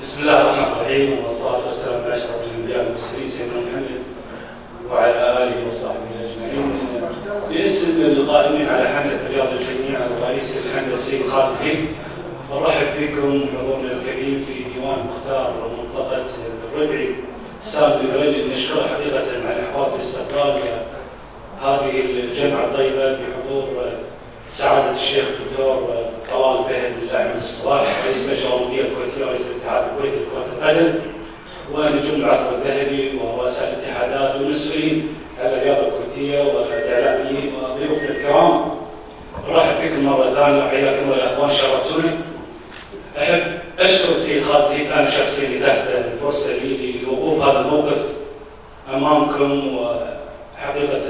بسم الله الرحمن الرحيم والصلاة والسلام على أشرف الأنبياء والمرسلين سيدنا محمد وعلى آله وصحبه أجمعين. باسم القائمين على حملة رياض الجميع ورئيس الحملة السيد خالد هيد، نرحب بكم حضورنا الكريم في ديوان مختار منطقة الربعي سالم القريلي. نشكره حقيقة على حفاظ الاستقبال هذه الجمعة الطيبة بحضور سعادة الشيخ الدكتور طلال فهد الأعمى الصلاح رئيس اللجنة الأولمبية الكويتية ورئيس الاتحاد الكويتي لكرة القدم ونجوم العصر الذهبي ورؤساء الاتحادات والمسؤولين على الرياضة الكويتية والإعلاميين وضيوفنا الكرام. نرحب فيكم مرة ثانية وحياكم الله يا إخوان، شرفتونا. أحب أشكر السيد خالد هيد أنا شخصيا تحت الفرصة لي لوقوف هذا الموقف أمامكم، وحقيقة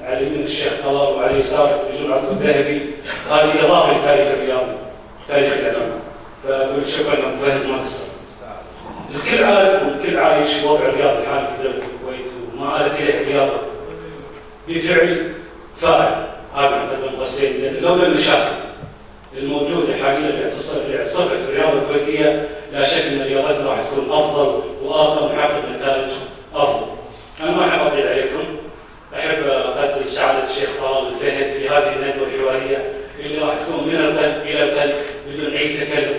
على يمين الشيخ طلال وعلى يسار نجوم العصر الذهبي. هذه إضافة لتاريخ الرياضي، تاريخ العلم. فشكرا لكم فهد ما قصر. الكل عارف والكل عايش وضع الرياضي الحالي في دولة الكويت وما آلت إليه الرياضة بفعل فاعل. هذا بين قوسين لولا المشاكل الموجودة حاليا اللي صفت الرياضة الكويتية لا شك أن رياضتنا راح تكون أفضل وأفضل ونحقق نتائج أفضل. أنا ما أحب أطيل عليكم، أحب أقدم سعادة الشيخ طلال الفهد في هذه الندوة الحوارية اللي راح تكون من القلب إلى القلب بدون أي تكلف.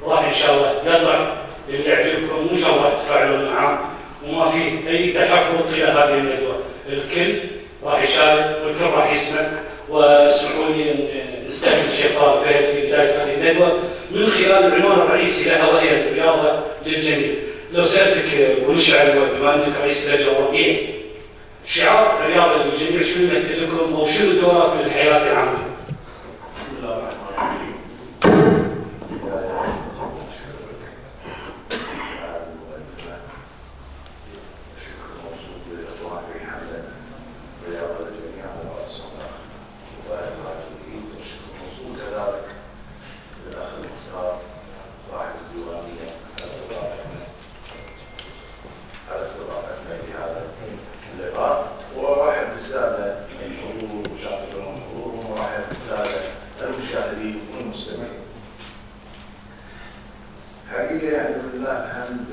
راح إن شاء الله يطلع اللي يعجبكم وإن شاء الله تتفاعلون معه وما في أي تحفظ خلال هذه الندوة. الكل راح يشارك والكل راح يسمع. واسمحوا لي أن نستهدف الشيخ طلال الفهد في بداية هذه الندوة من خلال العنوان الرئيسي لها وهي الرياضة للجميع. لو سألتك ونشعل بما أنك رئيس اللجنة الأولمبية، شعار الرياضة للجميع شنو يمثل لكم أو شنو دوره في الحياة العامة؟ بسم الله الرحمن الرحيم. شكر موصول للإخوان في حملة الرياضة للجميع على الصلاة وبارك العالمين، وشكر موصول كذلك للأخ المختار صاحب الديوانية على استضافتنا في هذا اللقاء، وأرحب بالسادة الحضور وشاكرهم حضورهم، وأرحب بالسادة المشاهدين والمستمعين. حقيقة يعني لله الحمد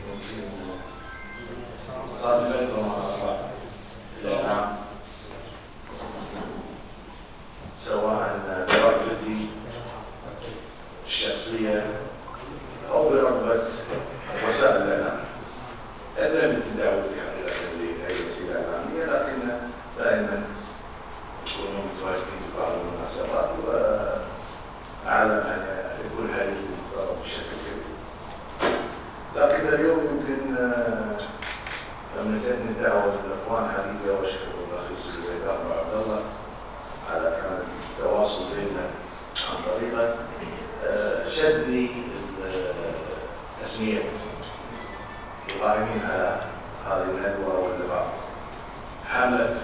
يمكن صار لي فترة مع الإعلام سواء برغبتي الشخصية أو برغبة وسائل الإعلام. أنا لم يكن دعوتي حقيقة لأي وسيلة إعلامية، لكن دائما يكونوا متواجدين في بعض المناسبات وأعلم أن يكون هذه المختارة بشكل كبير. لكن اليوم يمكن لما جاءتني الدعوة من الإخوان حقيقة، وأشكر الأخ الزبيدان وعبد الله على كان التواصل بيننا عن طريقه، شدني تسمية القائمين على هذه الندوة واللقاء حملة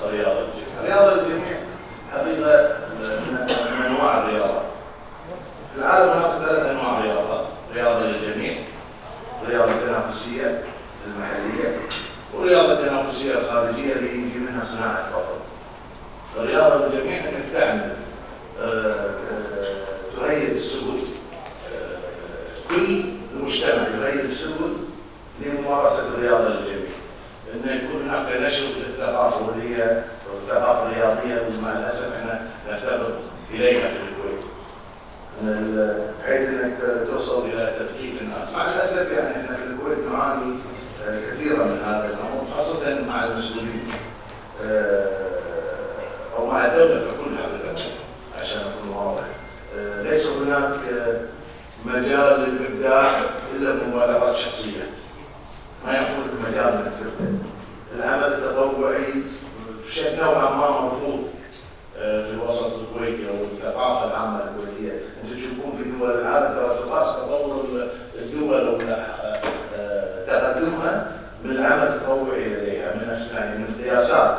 الرياضة للجميع. الرياضة للجميع حقيقة من أنواع الرياضة. في العالم هناك 3 أنواع رياضة: رياضة للجميع، رياضة تنافسية المحلية، ورياضة تنافسية الخارجية اللي يجي منها صناعة فقط. الرياضة للجميع أنك تعمل تهيئ السبل، كل المجتمع يهيئ السبل لممارسة الرياضة للجميع، إنه يكون هناك نشر للثقافة واللي هي الثقافة الرياضية، ومع الأسف احنا نفتقر إليها في الكويت، بحيث إنك توصل إلى تثقيف الناس. مع الأسف يعني احنا في الكويت نعاني كثيرا من هذا الأمر، خاصة مع المسؤولين أو مع الدولة ككلها عشان أكون واضح. ليس هناك مجال للإبداع إلا بمبادرات شخصية، ما يكون مجال من التبدع. العمل التطوعي بشكل نوعا ما مرفوض في الوسط الكويتي او الثقافه العامه الكويتيه. انتم تشوفون في دول العالم ترى تقاس تطور الدول او تقدمها من العمل التطوعي لديها، من القياسات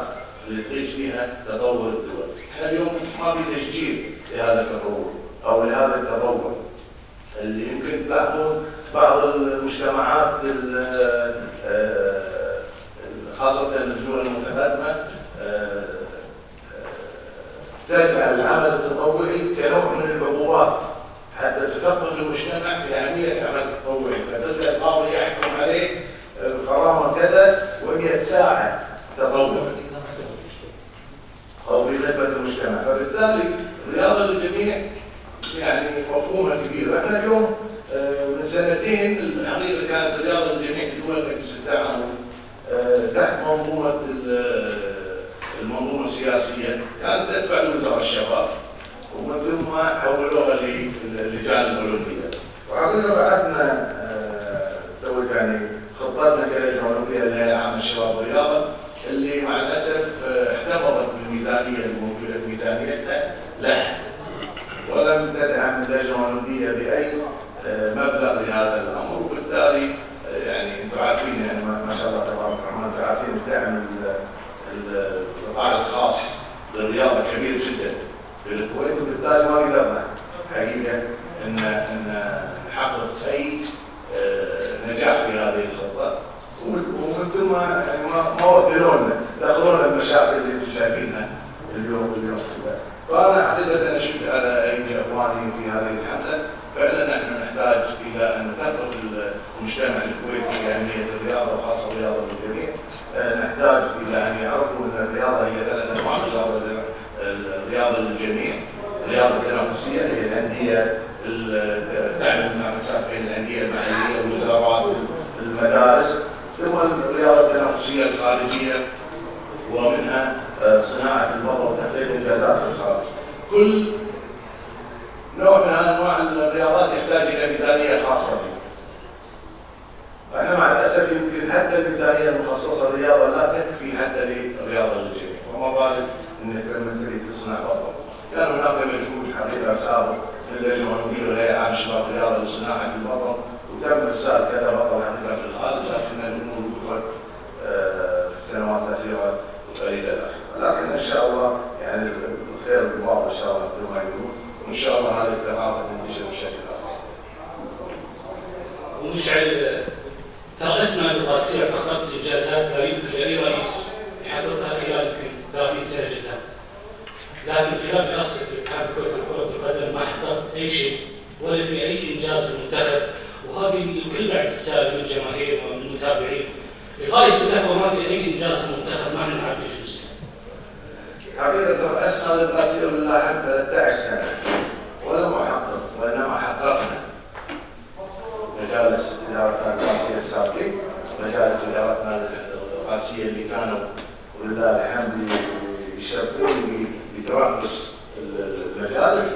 اللي تقيس فيها تطور الدول. احنا اليوم ما في تشجيع لهذا التطور او لهذا التطور اللي يمكن تلاحظون بعض المجتمعات خاصة الدول المتقدمة تجعل العمل التطوعي كنوع من العقوبات حتى تثقف يعني مفهومها كبير. احنا اليوم من سنتين الحقيقه كانت الرياضه الجميع في دول مجلس التعاون تحت المنظومه السياسيه كانت تتبع لوزاره الشباب، ومن ثم حولوها للجان الاولمبيه. وحقيقه بعثنا يعني خطتنا كلجنه اولمبيه للهيئه العامه للشباب والرياضه، اللي مع الاسف احتفظت بالميزانيه الموجوده في ميزانيتها لها، ولم تدعم اللجنه الاولمبيه باي مبلغ لهذا الامر، وبالتالي يعني انتم عارفين يعني ما شاء الله تبارك الرحمن، انتم عارفين الدعم القطاع الخاص للرياضه كبير جدا في الكويت، وبالتالي ما قدرنا حقيقه ان نحقق اي نجاح في هذه الخطه، ومن ثم يعني ما وفرونا، دخلونا المشاكل اللي انتم شايفينها اليوم. فانا حقيقه اشد على ايدي اخواني في هذه الحمله. فعلا نحن نحتاج الى ان نثقف المجتمع الكويتي باهميه الرياضه وخاصه الرياضه للجميع. نحتاج الى ان يعرفوا ان الرياضه هي ثلاث انواع: الرياضه للجميع، الرياضه التنافسيه اللي هي الانديه، دعم المنافسات بين الانديه المحليه والوزارات المدارس، ثم الرياضه التنافسيه الخارجيه ومنها صناعه الفضل وتحقيق الانجازات في الخارج. كل نوع من انواع الرياضات يحتاج الى ميزانيه خاصه به. فاحنا مع الاسف يمكن حتى الميزانيه المخصصه للرياضه لا تكفي حتى للرياضه للجميع، وما بالك انك لما تريد تصنع فضل. كان هناك مجهود حقيقه سابق من اللجنه الاولمبيه والهيئه العامه للشباب والرياضه لصناعه البطل، وتم ارسال كذا بطل حقيقه في الخارج، لكن الامور وقفت في السنوات الاخيره والى اخره. لكن ان شاء الله يعني الخير بالبعض ان شاء الله مثل ما يقولون، وان شاء الله هذه الثقافه تنتشر بشكل افضل. ومشعل، ترأسنا بالقادسيه حققت انجازات لا يمكن لاي رئيس يحققها خلال يمكن 30 سنه جدا. لكن خلال رئاسه الاتحاد الكويتي لكره القدم ما حققت اي شيء ولا في اي انجاز للمنتخب، وهذه الكل بعد السائل من الجماهير ومن المتابعين. لغايه اللحظه ما في اي انجاز للمنتخب، ما نعرف ايش يصير. حقيقه رأسنا للقادسيه لله عام 13 سنه ولم احقق، وانما حققنا مجالس ادارتنا القادسيه السابقين، مجالس ادارتنا القادسيه اللي كانوا ولله الحمد يشرفوني بترأس المجالس،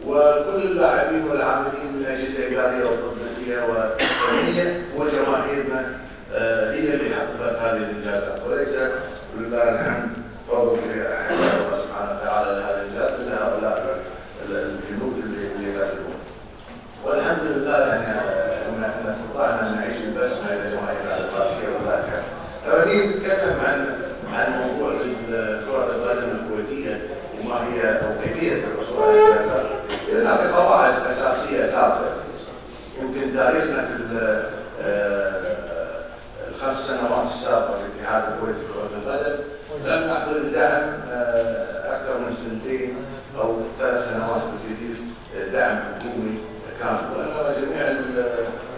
وكل اللاعبين والعاملين من الاجهزه الاداريه والتنظيميه والفنيه وجماهيرنا هي اللي حققت هذه الانجازات، وليس ولله الحمد فضل الله سبحانه وتعالى لهذه الانجازات الا هؤلاء الجنود اللي يقدمون. والحمد لله ان استطعنا ان نعيش البسمه الى جماهير القادسيه ولله الحمد. لما نيجي نتكلم عن موضوع كره القدم الكويتيه وما هي او كيفيه الحصول على الانجازات، هناك قواعد اساسيه ثابته. يمكن تاريخنا في الخمس سنوات السابقه في الاتحاد الكويتي لكره القدم لم نحضر الدعم اكثر من سنتين او 3 سنوات بالكثير دعم حكومي كامل، وانما جميع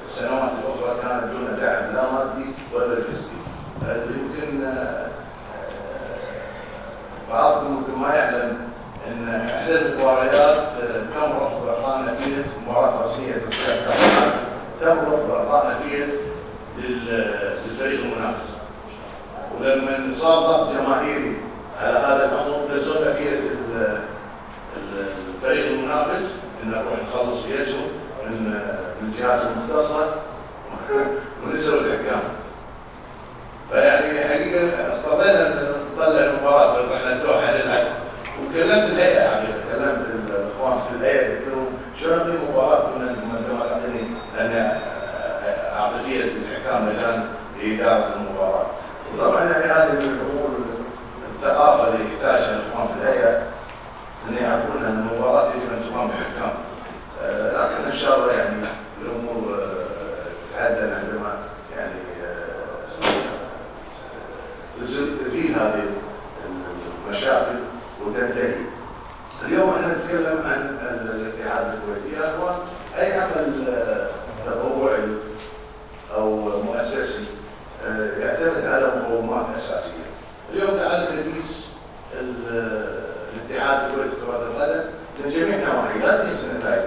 السنوات الاخرى كانت دون دعم لا مادي ولا فيزيكي. يمكن بعضكم ممكن ما يعلم ان احدى المباريات تم رفض اعطاء نفيذ، مباراه رسميه تصفيات كاس، تم رفض اعطاء نفيذ للفريق المنافس، ولما صار ضغط جماهيري على هذا الامر دزونا فيه الفريق المنافس ان نروح نخلص فيزهم من الجهات المختصه ونسروا الحكام. فيعني حقيقه اضطرينا ان نطلع المباراه، رحنا الدوحه نلعب، وكلمت الهيئه حقيقه، كلمت الاخوان في الهيئه قلت لهم شلون في مباراه من تعطيني لان عاطفيه الحكام لجان لاداره المباراه. وطبعا يعني هذه من الامور الثقافه اللي يحتاجها الاخوان في الهيئه ان يعرفون ان المباراه يجب ان تقام بحكام. لكن ان شاء الله يعني الامور تتعدل عندما يعني تزيل هذه المشاكل وتنتهي. اليوم احنا نتكلم عن الاتحاد الكويتي. يا اخوان، اي عمل تطوعي او مؤسسي يعتمد على مقومات اساسيه. اليوم تعال نقيس الاتحاد الكويتي لكره القدم من جميع النواحي، لا تقيس النتائج،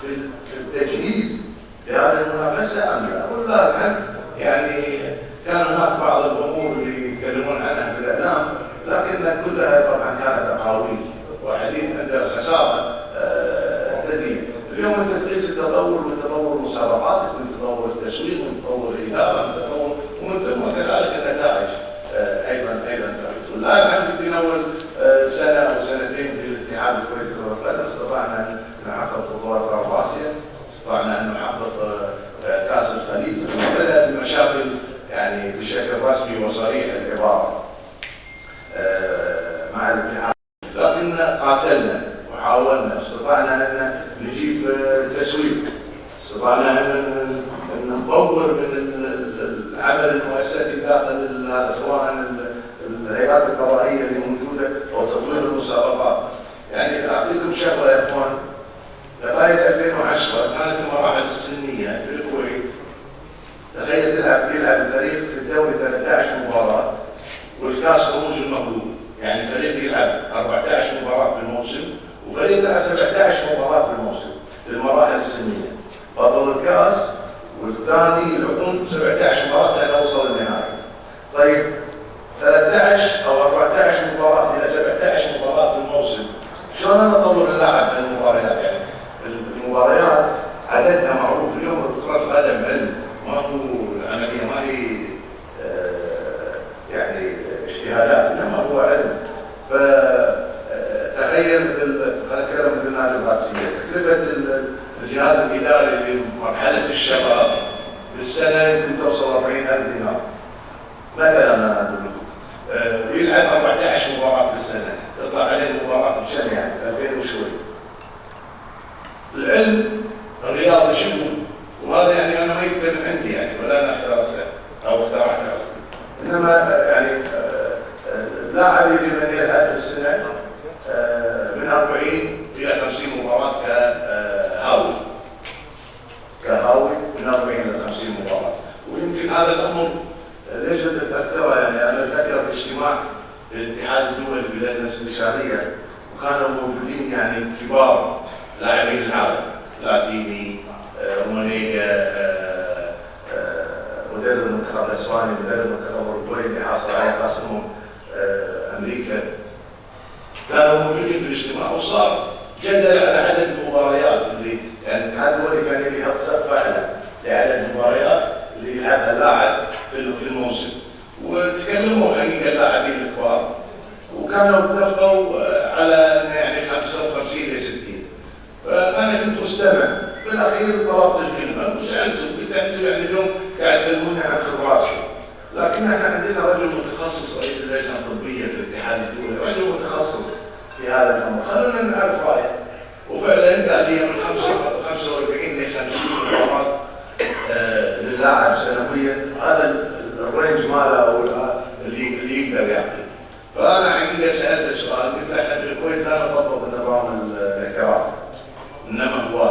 في التجهيز لهذه المنافسه ام لا؟ والله الحمد يعني كان هناك بعض الامور اللي يتكلمون عنها في الاعلام لكن كلها طبعا كانت اقاويل وحديث عند الخساره تزيد. اليوم انت تقيس التطور من تطور المسابقات، من تطور التسويق، من تطور الاداره، من تطور ومن ثم كذلك النتائج ايضا والله الحمد لله اول سنه او سنتين في الاتحاد الكويتي لكره القدم استطعنا ان نحقق بطولات راسيه، استطعنا ان نحقق كاس الخليج، وبدات المشاكل يعني بشكل رسمي وصريح العباره مع الاتحاد، لكن قاتلنا وحاولنا، استطعنا ان نجيب تسويق، استطعنا ان نطور من العمل المؤسسي داخل سواء الهيئات القضائيه اللي موجوده او تطوير المسابقات. يعني اعطيكم شغله يا اخوان، لغايه 2010 كانت المراحل السنيه في الكويت تخيل يلعب الفريق في الدوري 13 مباراه والكاس خروج المغلوب، يعني فريق يلعب 14 مباراه في الموسم وفريق يلعب 17 مباراه في الموسم في المراحل السنيه، بطل الكاس والثاني يلعبون 17 مباراه لين اوصل النهائي. طيب 13 او 14 مباراه الى 17 مباراه في الموسم، شلون انا اطور اللاعب في المباريات؟ يعني المباريات عددها معروف، اليوم كرة القدم علم، ما هو العمليه ما هي يعني اجتهادات، انما هو علم. فتخيل خلينا نتكلم مثل نادي القادسيه، تكلفه الجهاز الاداري لمرحله الشباب بالسنه يمكن توصل 40,000 دينار مثلا. انا اقول لكم ويلعب 14 مباراه في السنه، تطلع عليه المباراه بكم يعني 2000 وشوي. العلم الرياضي شنو؟ وهذا يعني انا ما يكتب عندي يعني ولا انا اخترعته او اخترعته، انما يعني اللاعب يجب ان يلعب بالسنه من 40 الى 50 مباراه كهاوي من 40 الى 50 مباراه، ويمكن هذا الامر ليس بالتذكره. يعني انا اتذكر في اجتماع الاتحاد الدولي بلجنه استشاريه وكانوا موجودين يعني كبار لاعبين العالم، لاتيني، رومانيا، مدرب المنتخب الاسباني، مدرب المنتخب الاوروبي اللي حاصل على كاس امريكا، كانوا موجودين في الاجتماع وصار جدل على عدد المباريات اللي يعني الاتحاد الدولي كان يبي يحط سقف اعلى لعدد المباريات اللي يلعبها اللاعب في الموسم، وتكلموا حقيقه اللاعبين الكبار وكانوا اتفقوا على يعني 55 الى 60. فانا كنت مستمع، بالاخير طلبت الكلمه وسالتهم، قلت انتم يعني اليوم قاعد تكلموني عن خبراتكم، لكن احنا عندنا رجل متخصص رئيس اللجنه الطبيه في الاتحاد الدولي، رجل متخصص في هذا الامر، خلونا نعرف رايه. وفعلا قال لي من 45 ل 50 مباراه للاعب سنويا، هذا الرينج ماله او اللي يقدر يعطي. فانا حقيقه سالته سؤال، قلت له احنا في الكويت لا نطبق النظام الاعتراف انما هو،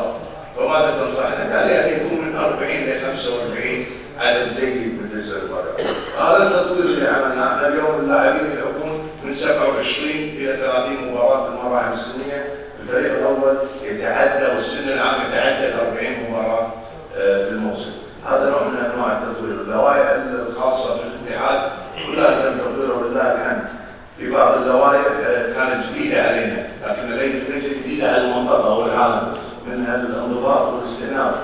فماذا تنصحنا؟ قال يعني يكون من 40 ل 45 عدد جيد بالنسبه للمباريات. هذا التطوير اللي عملناه، احنا اليوم اللاعبين يلعبون من 27 الى 30 مباراه في المراحل السنيه، الفريق الاول يتعدى والسن العام يتعدى 40 مباراه في الموسم. هذا نوع من انواع التطوير. اللوائح الخاصه بالاتحاد كلها تم تطويرها ولله الحمد. في بعض اللوائح كانت جديده علينا، لكن ليست جديده على المنطقه او العالم، منها الانضباط والاستئناف.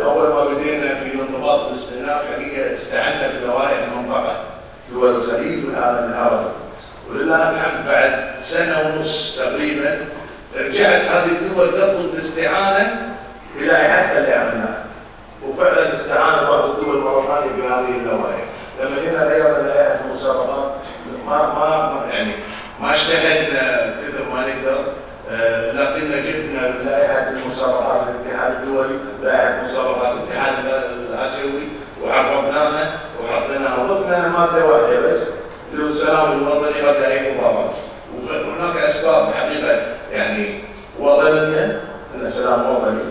اول ما بدينا في الانضباط والاستئناف حقيقه استعنا بلوائح المنطقه دول الخليج والعالم العربي، ولله الحمد بعد سنه ونص تقريبا رجعت هذه الدول تطلب الاستعانه بلائحتها اللي عملناها، وفعلا استعان بعض الدول مره ثانيه بهذه اللوائح. لما جينا غيرنا لائحه المسابقات ما اجتهدنا كثر ما نقدر، لكن جبنا لائحه المسابقات الاتحاد الدولي، لائحه مسابقات الاتحاد الاسيوي وعربناها وحطيناها وضفنا ماده واحده بس اللي هو السلام الوطني قبل اي مباراه. وهناك اسباب حقيقه يعني وطنيه، ان السلام وطني،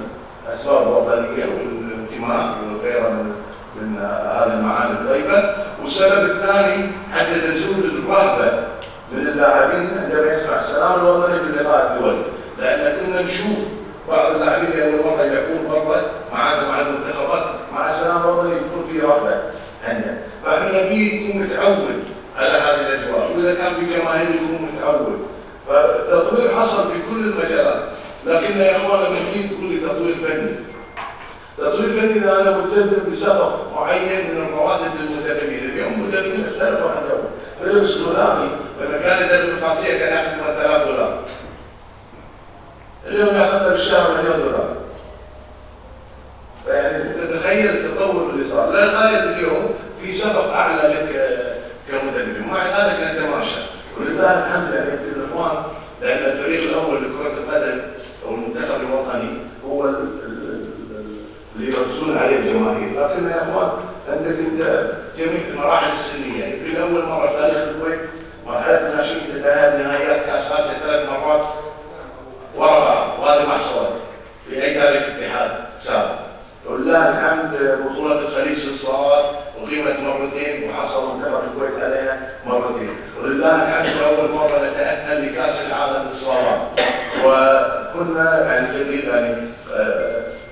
اسباب وطنيه والانتماء وغيرها من هذه المعاني الطيبه. والسبب الثاني حتى تزول الرهبه من اللاعبين عندما يسمع السلام الوطني في اللقاء الدولي، لان كنا نشوف بعض اللاعبين اول مره يلعبون برا معانا مع المنتخبات مع السلامه برضه يكون في رغبه عنده، فاحنا نبيه يكون متعود على هذه الاجواء، واذا كان في جماهير يكون متعود. فالتطوير حصل في كل المجالات، لكن يا اخوان لما تيجي تقول لي تطوير فني، تطوير فني اذا انا ملتزم بسقف معين من الرواتب للمدربين، اليوم المدربين اختلفوا عن قبل، فيلبس دولاري لما كان يدرب القادسيه كان ياخذ 3000 دولار. اليوم ياخذ بالشهر $1,000,000 دولار. فيعني تتخيل التطور اللي صار، لغايه اليوم في سقف اعلى لك كمدرب، ومع ذلك نتماشى، ولله الحمد يعني في الاخوان، لان الفريق الاول لكره القدم او المنتخب الوطني هو اللي يركزون عليه الجماهير، لكن يا اخوان عندك انت جميع المراحل السنيه، يعني في اول مره في تاريخ الكويت مرحله الناشئين تتاهل نهائيات كاس اسيا 3 مرات ورا بعض، وهذه ما حصلت في اي تاريخ اتحاد سابق. ولله الحمد بطولة الخليج للصالات أقيمت مرتين وحصل منتخب الكويت عليها مرتين، ولله الحمد أول مرة نتأهل لكأس العالم للصالات، وكنا يعني جديد يعني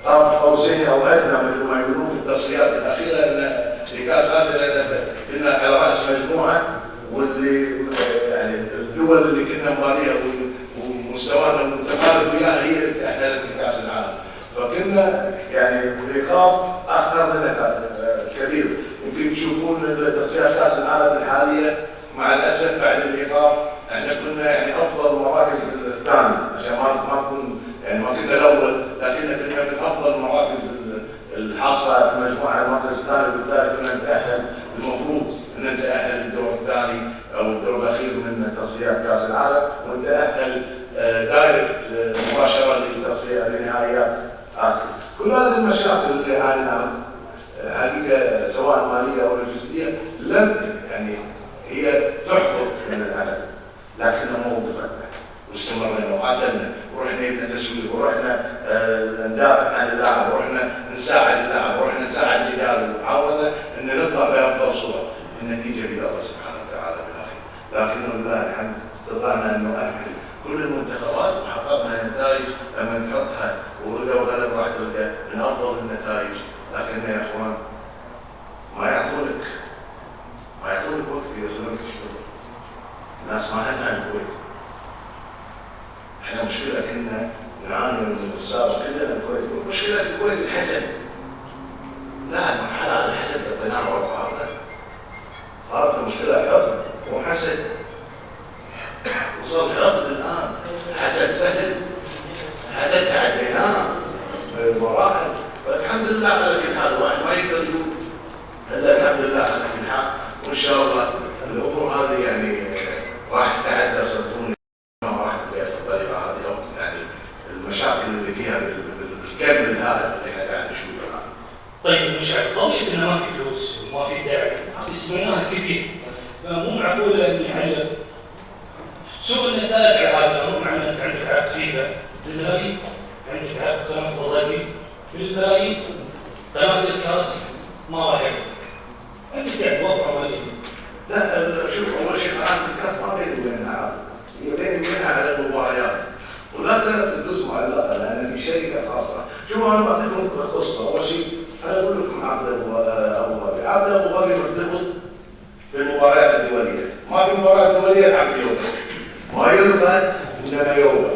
قاب قوسين أو أدنى مثل ما يقولون في التصفيات الأخيرة إن لكأس آسيا كنا على رأس مجموعة، واللي يعني الدول اللي كنا مباريها ومستوانا متقارب وياها هي اللي تأهلت لكأس العالم. فكنا يعني الإيقاف أخر لنا كثير، يمكن تشوفون تصفيات كأس العالم الحالية مع الأسف بعد الإيقاف احنا كنا يعني أفضل المراكز الثاني، عشان ما نكون يعني ما كنا الأول، لكن كنا من أفضل المراكز الحاصلة في مجموعة المركز الثاني، وبالتالي كنا نتأهل، المفروض أن نتأهل للدور الثاني أو الدور الأخير من تصفيات كأس العالم، ونتأهل دايركت مباشرة للتصفيات لنهائيات آسيا. كل هذه المشاكل اللي عانيناها حقيقة سواء مالية أو لوجستية لم يعني هي تحبط من العمل، لكنها ما وقفتنا واستمرنا وقاتلنا ورحنا جبنا تسويق ورحنا ندافع عن اللاعب ورحنا نساعد اللاعب ورحنا نساعد الإدارة وحاولنا أن نطلع بأفضل صورة. النتيجة بيد الله سبحانه وتعالى بالأخير، لكن لله الحمد استطعنا أن نؤهل كل المنتخبات وحققنا نتائج لما نحطها ورقة وغلب راح تلقى من أفضل النتائج، لكن يا إخوان ما يعطونك وقت يخلونك تشتغل. الناس ما همها الكويت. احنا مشكلة كنا نعاني من السابق كلنا الكويت، مشكلة الكويت الحسد. لا المرحلة هذه الحسد قضيناها ورا صارت المشكلة حقد وحسد، وصل حقد الآن، حسد سهل، حسد تعديناه بمراحل، فالحمد لله على كل حال، الواحد ما يقدر يقول الا الحمد لله على كل حال، وان شاء الله الامور هذه يعني راح تتعدى صدقوني، ما راح تبقى بالطريقه هذه، او يعني المشاكل اللي فيها بالكم الهائل اللي احنا قاعد نشوفها. طيب مشعل، قضيه انه ما في فلوس وما في داعي هذه سمعناها كثير، مو معقول اني على سوء النتائج على هذا، مو معنى انت عندك عقد فيها بالملايين، عندك عقد قناه ضريبي بالملايين، قناه الكاس ما راح يعمل، عندك يعني وضع مالي. لا شوف اول شيء قناه الكاس ما بيني وبينها عقد، هي بيني وبينها على المباريات، ولا زالت الفلوس معلقه لان في شركه خاصه. شوفوا انا بعطيكم قصه، اول شيء انا اقول لكم عقد ابو ظبي، عقد ابو ظبي مرتبط بالمباريات الدوليه، ما في مباريات دوليه العب يوم، ما يرفض الا يوم.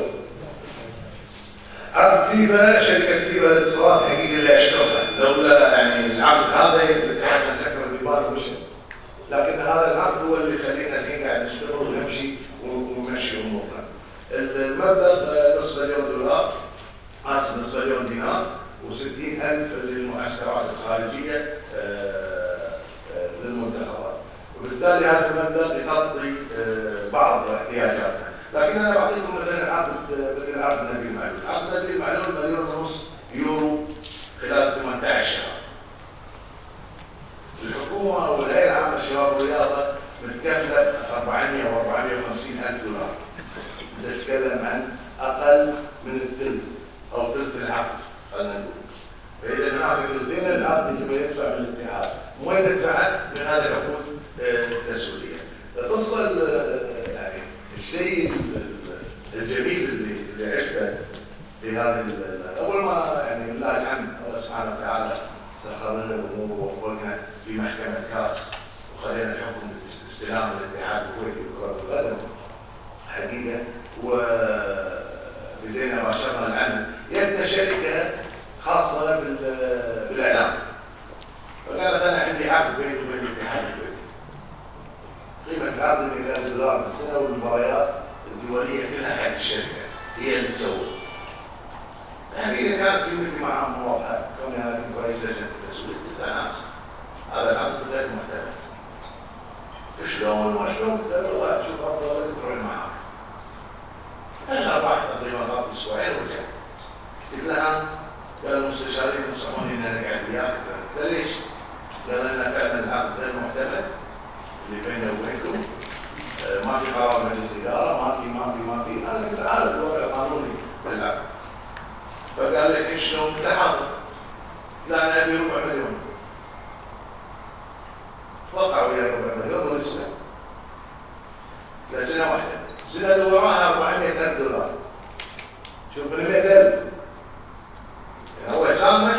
عقد فيفا، شركه فيفا للاتصالات حقيقه اللي اشكرها، لولا يعني العقد هذا الاتحاد سكر الديوان مشى، لكن هذا العقد هو اللي يخلينا الحين قاعد نشتغل ونمشي ونمشي امورنا. المبلغ نصف مليون دولار، نصف مليون دينار، و60,000 للمعسكرات الخارجيه للمنتخبات، وبالتالي هذا المبلغ يغطي بعض احتياجاتنا. لكن انا بعطيكم مثلا عقد مثل عقد نبيل معلول، عقد نبيل معلول 1.5 مليون يورو خلال 18 شهر. الحكومه والهيئه العامه للشباب والرياضه متكفله 400 و 450,000 دولار. نتكلم عن اقل من الثلث او ثلث العقد خلينا نقول. فاذا ناخذ ثلثين العقد اللي يدفع من الاتحاد، وين ندفعه؟ من هذه العقود التسويقيه. القصه يعني الشيء الجميل اللي عشته في هذه اول ما يعني لله الحمد الله سبحانه وتعالى سخر لنا الامور ووفقنا في محكمه كاس وخلينا الحكم باستلام الاتحاد الكويتي لكره القدم حقيقه، وبدينا باشرنا العمل. جتنا شركه خاصه بالاعلام، فقالت انا عندي عقد بيني وبين الاتحاد الكويتي، قيمه العقد $1,000,000 بالسنه، والمباريات الدوليه كلها حق الشركه هي اللي تسوي. الحقيقه كانت كلمتي معهم واضحه، كوني انا كنت رئيس لجنه التسويق قلت انا اسف هذا العقد غير معتمد. شلون ما شلون؟ قلت له والله شوف افضل لك تروح معاك. فانا ربحت تقريبا قبل اسبوعين ورجعت. قلت لها قال المستشارين ينصحوني ان انا اقعد وياك. قلت له ليش؟ قال لنا فعلا العقد غير معتمد اللي بيننا وبينكم، ما في قرار مجلس اداره، ما في انا كنت عارف الوضع القانوني للعقد. فقال لك ايش شلون؟ قلت له حاضر. لا انا ابي $400,000. وقعوا ويا $400,000 ونسبه لسنه واحده. السنه اللي وراها $400,000. شوف من 100,000 يعني هو يسامح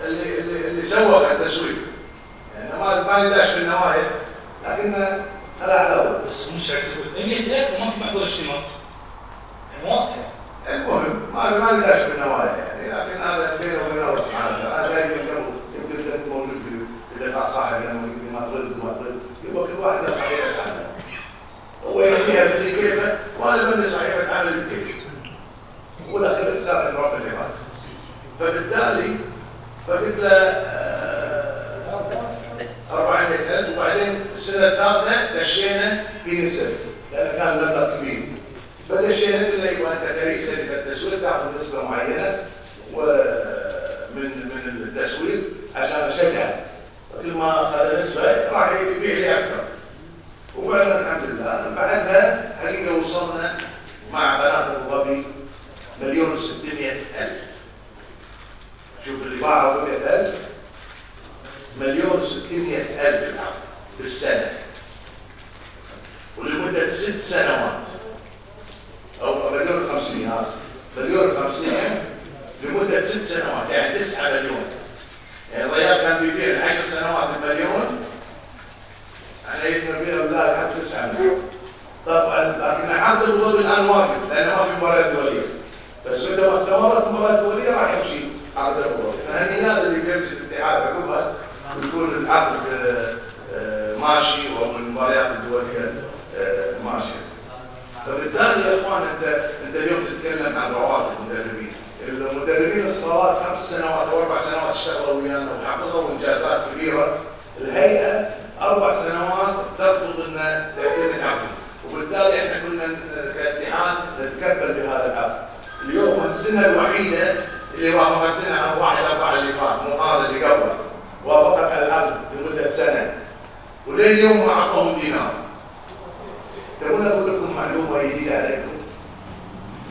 اللي سوق التسويق، يعني ما نداش في النوايا لكنه خلع على الاول. بس مش اعتبر 100,000 وما في معقول اشتراك. واضح. المهم ما نداش في النوايا يعني، لكن هذا بينه وبين الله سبحانه وتعالى. انا دائما يمكن انت موجود في اللقاء صاحبي لما يمكن ما ترد يبقى كل واحد له صحيفه عمل. هو يمشيها اللي كيفه وانا بني صحيفه عمل بكيفي. والاخير سابق رب العباد. فبالتالي فقلت له 400,000. وبعدين السنه الثالثه دشينا في نسب لان كان مبلغ كبير. فدشينا قلنا يبغى انت كرئيس لجنه التسويق تاخذ نسبه معينه من التسويق عشان اشجعه. كل ما اخذ نسبه راح يبيع لي اكثر. وفعلا الحمد لله بعدها حقيقه وصلنا مع قناه ابو ظبي 1,600,000. شوف اللي باعوا 100,000 1,600,000 بالسنه ولمده 6 سنوات، او 1,500,000 اسف 1,500,000 لمده 6 سنوات، يعني 9 مليون. يعني الرياض كان بيبيع 10 سنوات بمليون، احنا يبنى بيها بالله لحد 9 مليون. طبعا لكن عقد ابو ظبي الان واقف لانه ما في مباريات دوليه، بس متى ما استمرت المباريات الدوليه راح يمشي عقد ابو ظبي. فهنيئا اللي بيمسك الاتحاد عقبها ويكون العقد ماشي والمباريات الدوليه ماشيه. فبالتالي يا اخوان انت اليوم تتكلم عن رواتب المدربين. المدربين الصغار 5 سنوات او 4 سنوات اشتغلوا ويانا وحققوا انجازات كبيره. الهيئه 4 سنوات ترفض ان تعتمد عقد، وبالتالي احنا كنا كاتحاد نتكفل بهذا العقد. اليوم السنه الوحيده اللي وافقتنا على 1/4 اللي فات، مو هذا اللي قبله، وافقت على العقد لمده سنه ولين اليوم ما اعطوهم دينار. تبون اقول لكم معلومه جديده عليكم.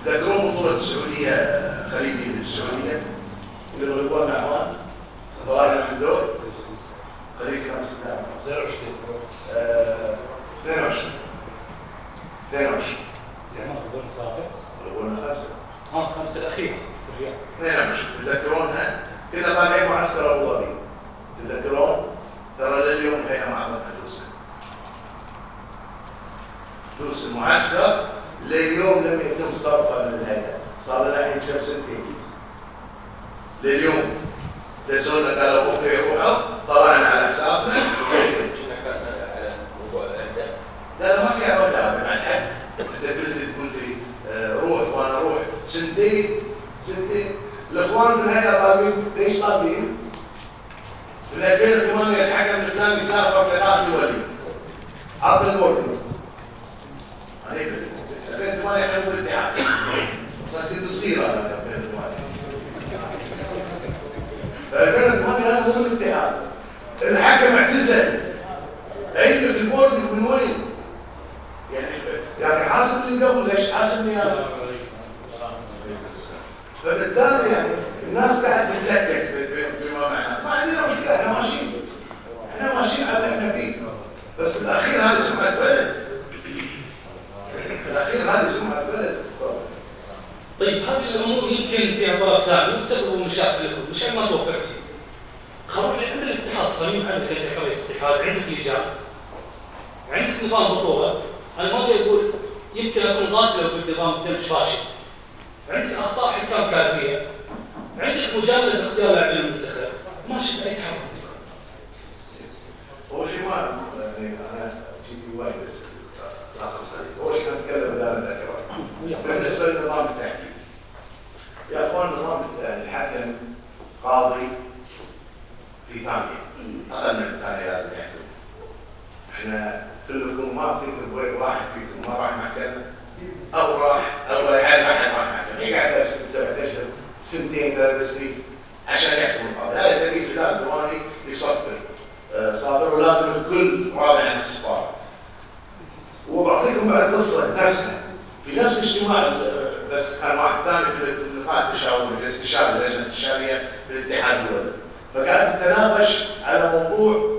تذكرون بطوله السعوديه خليجي السعوديه اللي غلبوها مع عمان؟ طلعنا من الدور خليج 22 يعني ما الدور السابق غلبونا 5 5 الاخير في الرياض 22 تتذكرونها؟ كنا طالعين معسكر ابو ظبي تتذكرون؟ ترى لليوم الهيئه ما اعطتنا فلوس المعسكر لليوم لم يتم صرفها من الهيئه، صار لنا الحين كم 60 لليوم. دزونا قالوا اوكي روحوا، طلعنا على حسابنا على موضوع الاهداف. لا ما في عوده هذا مع الحق. انت تقول لي روح وانا اروح سنتين. الاخوان في الهيئه طالبين ايش طالبين؟ في 2008 الحكم الفلاني سافر في لقاء دولي عطى البوردنج. انا في 2008 احنا نقول الاتحاد صرت كنت صغير انا في 2008. في 2008 انا نقول الاتحاد. الحكم اعتزل. عيد لك البوردنج من وين؟ يعني حاسب اللي قبل ليش حاسبني انا؟ فبالتالي يعني الناس قاعده تتلكك بما معناه. ما عندنا مشكله، احنا ماشيين على اللي احنا فيه. بس بالاخير هذه سمعه بلد. بالاخير هذه سمعه بلد. يمكن فيها طرف ثاني يسببوا مشاكل لكم، مشاكل ما توفقت فيه. خلونا عندنا الاتحاد الصميم، عندك انت كرئيس اتحاد، عندك لجان، عندك نظام بطوله. انا ما ابي اقول يمكن اكون قاسي بالنظام الدمج فاشل. عندك اخطاء حكام كافيه، عندك مجامله باختيار لاعبين المنتخب، ما شفت اي تحرك. اول شيء ما يعني انا جيت وايد بس لاحظت عليه، اول شيء نتكلم الان ذاكره. بالنسبه لنظام التحكيم يا اخوان، نظام الحكم قاضي في ثانيه، اقل من ثانيه لازم يحكم. احنا كلكم ما افتكر واحد فيكم ما راح محكمه او يعرف احد راح محكمه، يقعد 6 7 اشهر، سنتين 3 سنين عشان يحكم القاضي. هذا تبي خلال ثواني يصفر صادر، ولازم الكل راضي عن السفاره. وبعطيكم بعد قصه نفسها في نفس الاجتماع، بس كان واحد ثاني في اللقاء التشاوري الاستشاري اللجنه الاستشاريه في الاتحاد الدولي، فقاعد نتناقش على موضوع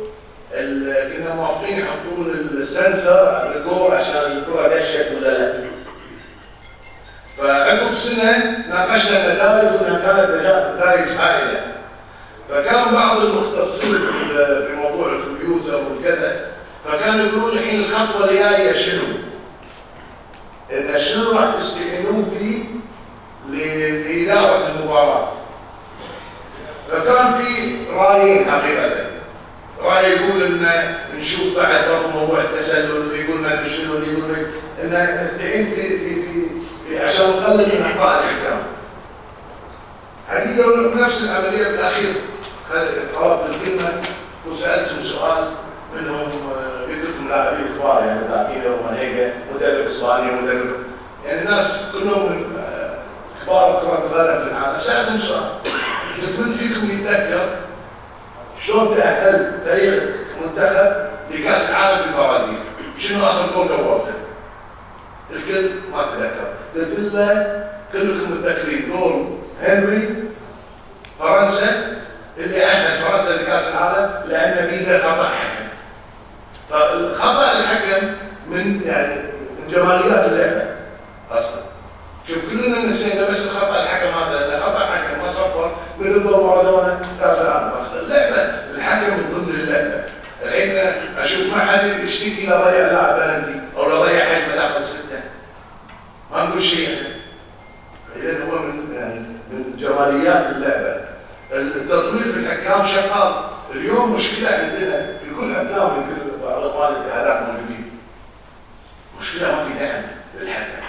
كنا موافقين يحطون السنسر على الجول عشان الكره دشت ولا لا. فعقب سنه ناقشنا النتائج وانها كانت نتائج هائله. فكان بعض المختصين في موضوع الكمبيوتر وكذا، فكانوا يقولون الحين الخطوه الجايه شنو؟ ان شنو راح تستعينون فيه لاداره المباراه. فكان في رايين حقيقه. راي يقول ان نشوف بعد برضه موضوع التسلل، اللي يقول ما ادري شنو، اللي يقول ان نستعين في عشان نقلل من اخطاء الحكام. حقيقه نفس العمليه بالاخير طلبت الكلمه وسالتهم سؤال منهم، قلت لكم لاعبين كبار يعني بلاتينيا ومانيجا، مدرب اسباني ومدرب يعني الناس كلهم من كبار كره القدم في العالم. سالتهم سؤال، قلت من فيكم يتذكر شلون تاهل فريق منتخب لكاس العالم في البرازيل؟ شنو اخر جول جوابته؟ الكل ما تذكر. قلت له كلكم متذكرين جول هنري فرنسا اللي اهل فرنسا لكاس العالم لان بيده خطا حكم. فالخطا الحكم من يعني من جماليات اللعبه اصلا. شوف كلنا نسينا بس الخطا الحكم هذا، لان خطا الحكم ما صفر مثل جول مارادونا كاس العالم. اللعبه الحكم من ضمن اللعبه. الحين اشوف ما حد يشتكي لا ضيع لاعب بلنتي او لا ضيع حكمه داخل 6، ما نقول شيء يعني. اذا هو من جماليات اللعبه. التطوير في الحكام شغال. اليوم مشكله عندنا في كل حكام، يمكن بعض اخوان الاتحادات موجودين، مشكله ما في دعم للحكم.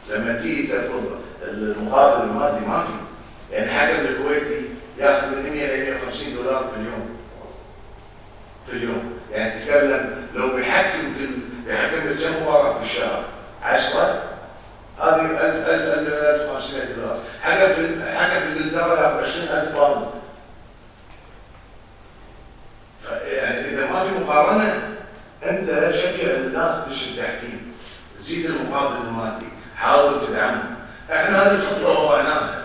لما تيجي ترفض المقابل المادي ما في. يعني حكم الكويتي ياخذ من 100 ل 150 دولار في اليوم. يعني تتكلم لو بيحكم كم مباراه في الشهر؟ 10 هذه 1500 دولار. حكم في انجلترا ياخذ 20,000 باوند. يعني اذا ما في مقارنه، انت شجع الناس تدش التحكيم، زيد المقابل المادي، حاول تدعمه. احنا هذه الخطوه وضعناها.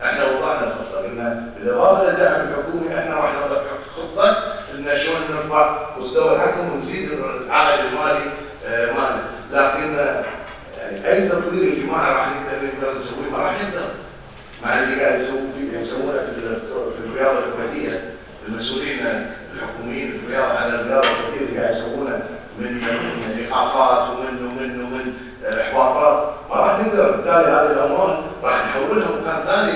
احنا وضعنا الخطه، قلنا بالاضافه للدعم الحكومي احنا راح نوضع خطه ان شلون نرفع مستوى الحكم ونزيد العائد المالي ماله. لكن يعني اي تطوير يا جماعه راح نقدر نسويه، ما راح نقدر مع اللي قاعد يسوونه في الرياضه الكويتيه. المسؤولين الحكوميين في الرياضه على الرياضه الكويتيه اللي قاعد يسوونه من ايقافات ومن احباطات، ما راح نقدر. بالتالي هذه الاموال راح نحولها مكان ثاني.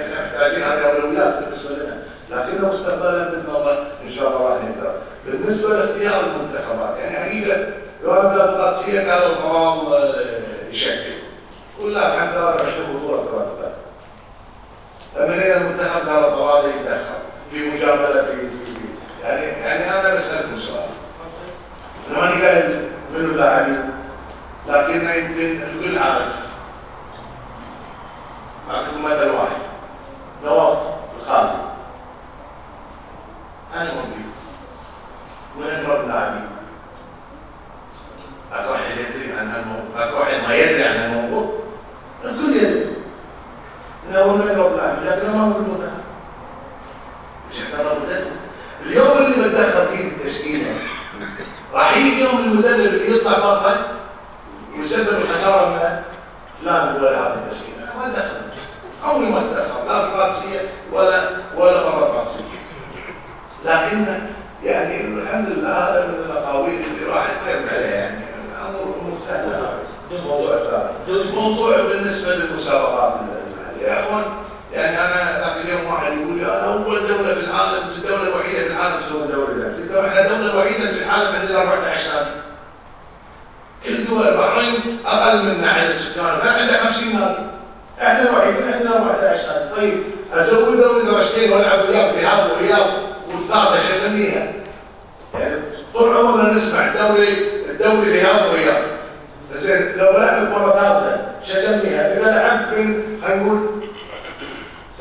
احنا محتاجين هذه اولويات بالنسبه لنا، لكن مستقبلا باذن الله ان شاء الله راح نقدر. بالنسبه لاختيار المنتخبات، يعني حقيقه لو ابدا بالقادسيه كان القرار يشكل ولا الحمد لله 20 بطوله كره القدم. لما لقى المنتخب قال طوالي يتاخر في مجامله في يعني انا بسالكم سؤال. انا ماني قايل منو اللاعبين، لكن يمكن الكل عارف. اعطيكم مثل واحد، نواف الخالدي. انا موجود من اقرب اللاعبين. اكو واحد يدري عن هالموضوع، اكو واحد ما يدري عن هالموضوع. الكل يدري انه هو من اقرب اللاعبين، لكنه ما هو بالمنتخب. مش احترم المدرب. اليوم اللي بتدخل فيه التشكيله راح يجي يوم المدرب اللي يطلع فقط يسبب الخساره من فلان هو هذا التشكيله. ما دخل. عمري ما تاخر لا بالقادسيه ولا برا القادسيه. لكن يعني الحمد لله هذا من الاقاويل اللي راح يقيم عليها، يعني امور سهله. موضوع ثاني، موضوع بالنسبه للمسابقات المحليه يا اخوان، يعني انا ذاك اليوم واحد يقول لي انا اول دوله في العالم، الدوله الوحيده في العالم تسوي دوري ذهبي. احنا الدوله الوحيده في العالم عندنا 14 نادي. كل دول البحرين اقل منا عدد سكان، ما عندها 50 نادي. احنا الوحيدين عندنا 14 نادي. طيب اسوي دوري درجتين والعب وياك ذهاب واياب والثالثه شو اسميها؟ يعني طول عمرنا نسمع الدوري ذهاب واياب. زين لو لعبت مره ثالثه شو اسميها؟ اذا لعبت من خلينا نقول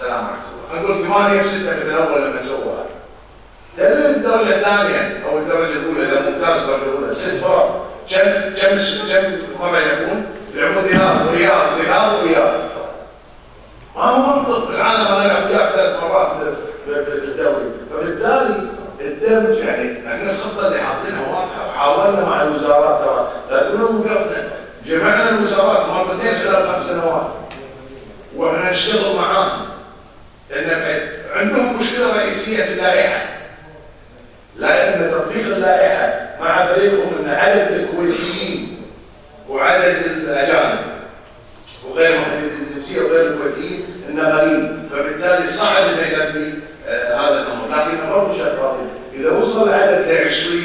سلام عليكم، خلينا نقول 8 في 6 مثل الاول لما سووها. تدري الدرجه الثانيه او الدرجه الاولى اذا ممتاز الدرجه الاولى 6 فرق كم مره يلعبون ذهاب واياب ذهاب واياب. ما هو منطق العالم انا العب وياك 3 مرات بالدوري. فبالتالي الدمج يعني احنا الخطه اللي حاطينها واضحه، وحاولنا مع الوزارات ترى لكننا وقفنا، جمعنا الوزارات مرتين خلال 5 سنوات واحنا نشتغل معاهم. لان عندهم مشكله رئيسيه في اللائحه، لان تطبيق اللائحه مع فريقهم ان عدد الكويتيين وعدد الاجانب وغير محددي الجنسيه وغير الكويتيين انه قليل، فبالتالي صعب انه يلبي هذا الامر. لكن برضه شغال اذا وصل العدد ل 20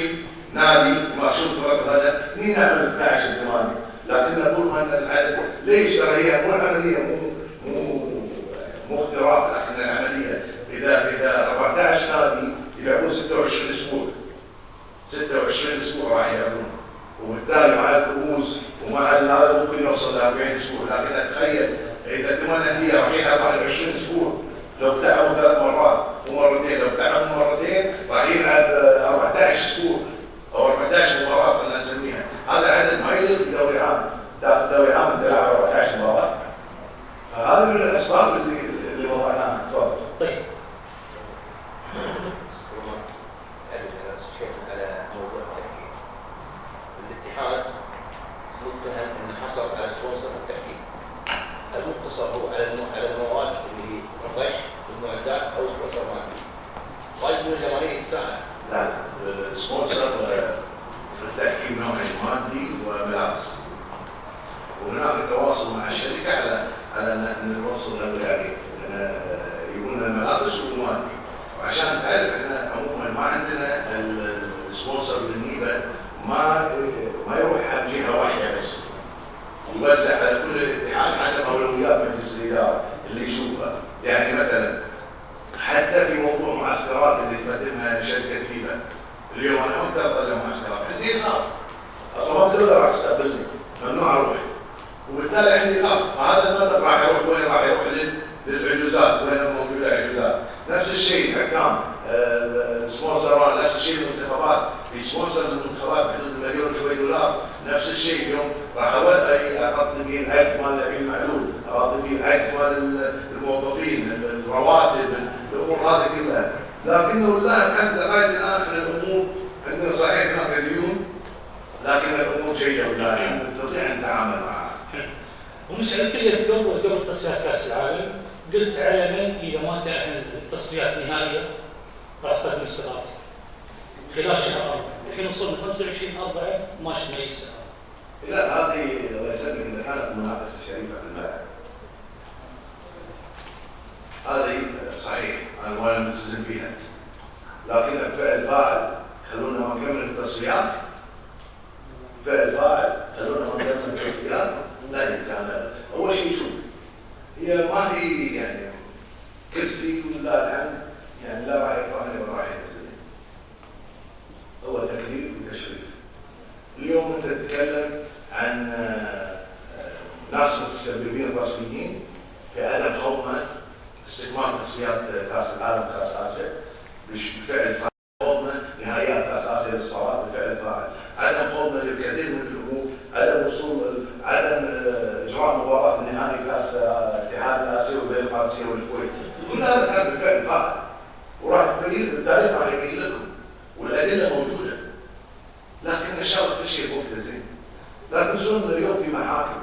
نادي مقصود كره القدم مين نعمل 12 8. لكن نقول ان العدد ليش؟ ترى هي مو العمليه مو اختراق، لكن العمليه اذا 14 نادي يلعبون 26 اسبوع 26 اسبوع راح يلعبون، وبالتالي مع الكؤوس ومع هذا ممكن يوصل ل 40 اسبوع. لكن اتخيل اذا 8 انديه راح يلعب 21 اسبوع، لو تعبوا 3 مرات ومرتين، لو تعبوا مرتين راح يلعب 14 اسبوع او 14 مباراه خلينا نسميها. هذا عدد ما يليق بدوري عام، تاخذ دوري عام تلعب 14 مباراه. فهذه من الاسباب اللي وضعناها. تفضل. طيب. على موضوع التحكيم. الاتحاد متهم انه حصل على سبونسر التحكيم. المقتصر هو على المواد اللي هي الغش والمعدات او سبونسر مادي. واجب الجماهير يتساءل. لا، السبونسر التحكيم نوعين مادي وملابس. وهناك تواصل مع الشركه على ان نوصل له عليه، لان يقولون الملابس والمادي. وعشان تعرف احنا عموما ما عندنا السبونسر بالنيبه ما يروح حق جهه واحده بس، يوزع على كل الاتحاد حسب اولويات مجلس الاداره اللي يشوفها. يعني مثلا حتى في موضوع معسكرات اللي تقدمها شركه فيفا، اليوم انا ما اقدر اطلع معسكرات، عندي اخاف اصلا ما تقدر راح تستقبلني، ممنوع اروح، وبالتالي عندي اخاف. فهذا المبلغ راح يروح وين؟ راح يروح للعجوزات، وين موجوده العجوزات. نفس الشيء حكام، سبونسرات، نفس الشيء المنتخبات، في سبونسر للمنتخبات بحدود $1,000,000 شوي دولار. نفس الشيء اليوم راح اغطي فيه العجز مال لاعبين معلول، اغطي فيه العجز مال الموظفين، الرواتب، الامور هذه كلها. لكنه لله الحمد لغايه الان من الامور عندنا صحيح هناك ديون، لكن الامور جيده ولله الحمد، نستطيع ان نتعامل معها. ومسألة كلية قبل تصفيات كأس العالم قلت علنا إذا ما تأهل التصفيات النهائية راح تقدم استقالتي خلال شهر 4. الحين وصلنا 25/4 ما شفنا أي استقالة. لا، هذه الله يسلمك إذا كانت منافسة شريفة في الملعب. هذه صحيح أنا وأنا ملتزم بها، لكن الفعل فاعل خلونا ما نكمل التصفيات. فعل فاعل خلونا ما نكمل التصفيات. لا يمكن. أول شيء شوف، هي ما هي يعني كرسي ولله الحمد، يعني لا راح يرفعني ولا راح ينزلني. هو تكليف وتشريف. اليوم انت تتكلم عن ناس متسببين رسميين في عدم خوضنا استكمال تصفيات كاس العالم وكاس اسيا بالفعل فاعل، خوضنا نهائيات كاس اسيا للصالات بالفعل فاعل، عدم خوضنا للكثير من الامور، عدم اجراء مباراه النهائي كاس الاتحاد الاسيوي بين القادسيه والكويت، كل هذا كان بالفعل فاعل، وراح تبين التاريخ راح يبين لكم والادله موجوده. لكن ان شاء الله كل شيء وقته زين. لا تنسون اليوم في محاكم.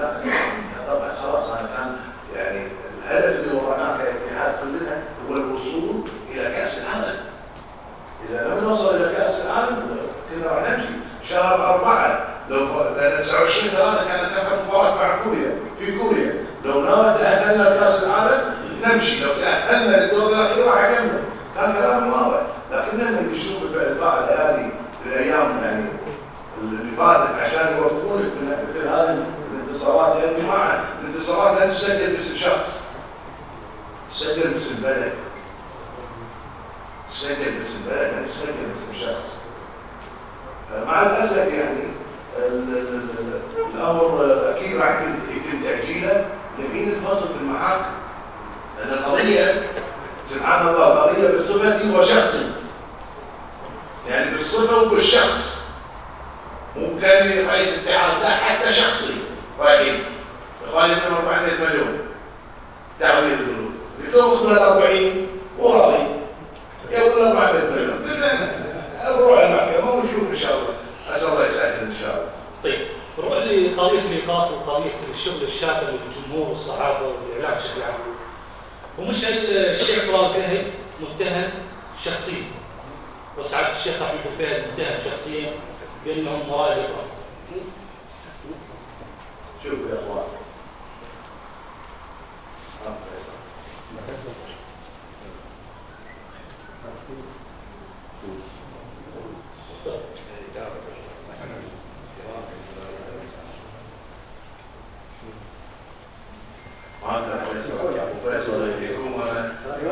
لا طبعا خلاص انا كان يعني الهدف اللي ورعناه كاتحاد كلنا هو الوصول الى كاس العالم. اذا لم نوصل الى كاس العالم كنا راح نمشي شهر 4 لان 29/3 كانت تنفع مباراه مع كوريا في كوريا. لو تاهلنا لكاس العالم نمشي، لو تاهلنا للدور الاخير راح نكمل. هذا كلام واضح، لكن لما يشوفوا الفعل هذه الايام يعني اللي فاتت عشان يوفقونك من مثل هذه الانتصارات. يا جماعه الانتصارات لا تسجل باسم شخص، تسجل باسم بلد، تسجل باسم بلد لا تسجل باسم شخص. مع الاسف يعني الامر اكيد راح يتم تاجيله لحين الفصل في المحاكم، لان القضيه سبحان الله قضيه بالصفه وشخصي، يعني بالصفه وبالشخص، مو كان رئيس اتحاد لا حتى شخصي. رايحين اخواني من 400 مليون تعويض البنوك، قلت لهم خذوا ال 40 وراضي يقول 400 مليون. نروح المحكمه ونشوف ان شاء الله، اسال الله يسهل ان شاء الله. طيب نروح لقضيه الايقاف وقضيه الشغل الشاغل للجمهور والصحافه والاعلام بشكل عام. ومش الشيخ طلال فهد متهم شخصيا، وسعاده الشيخ حبيب الفهد متهم شخصيا بانهم وراء الاجرام. شوفوا يا اخوان،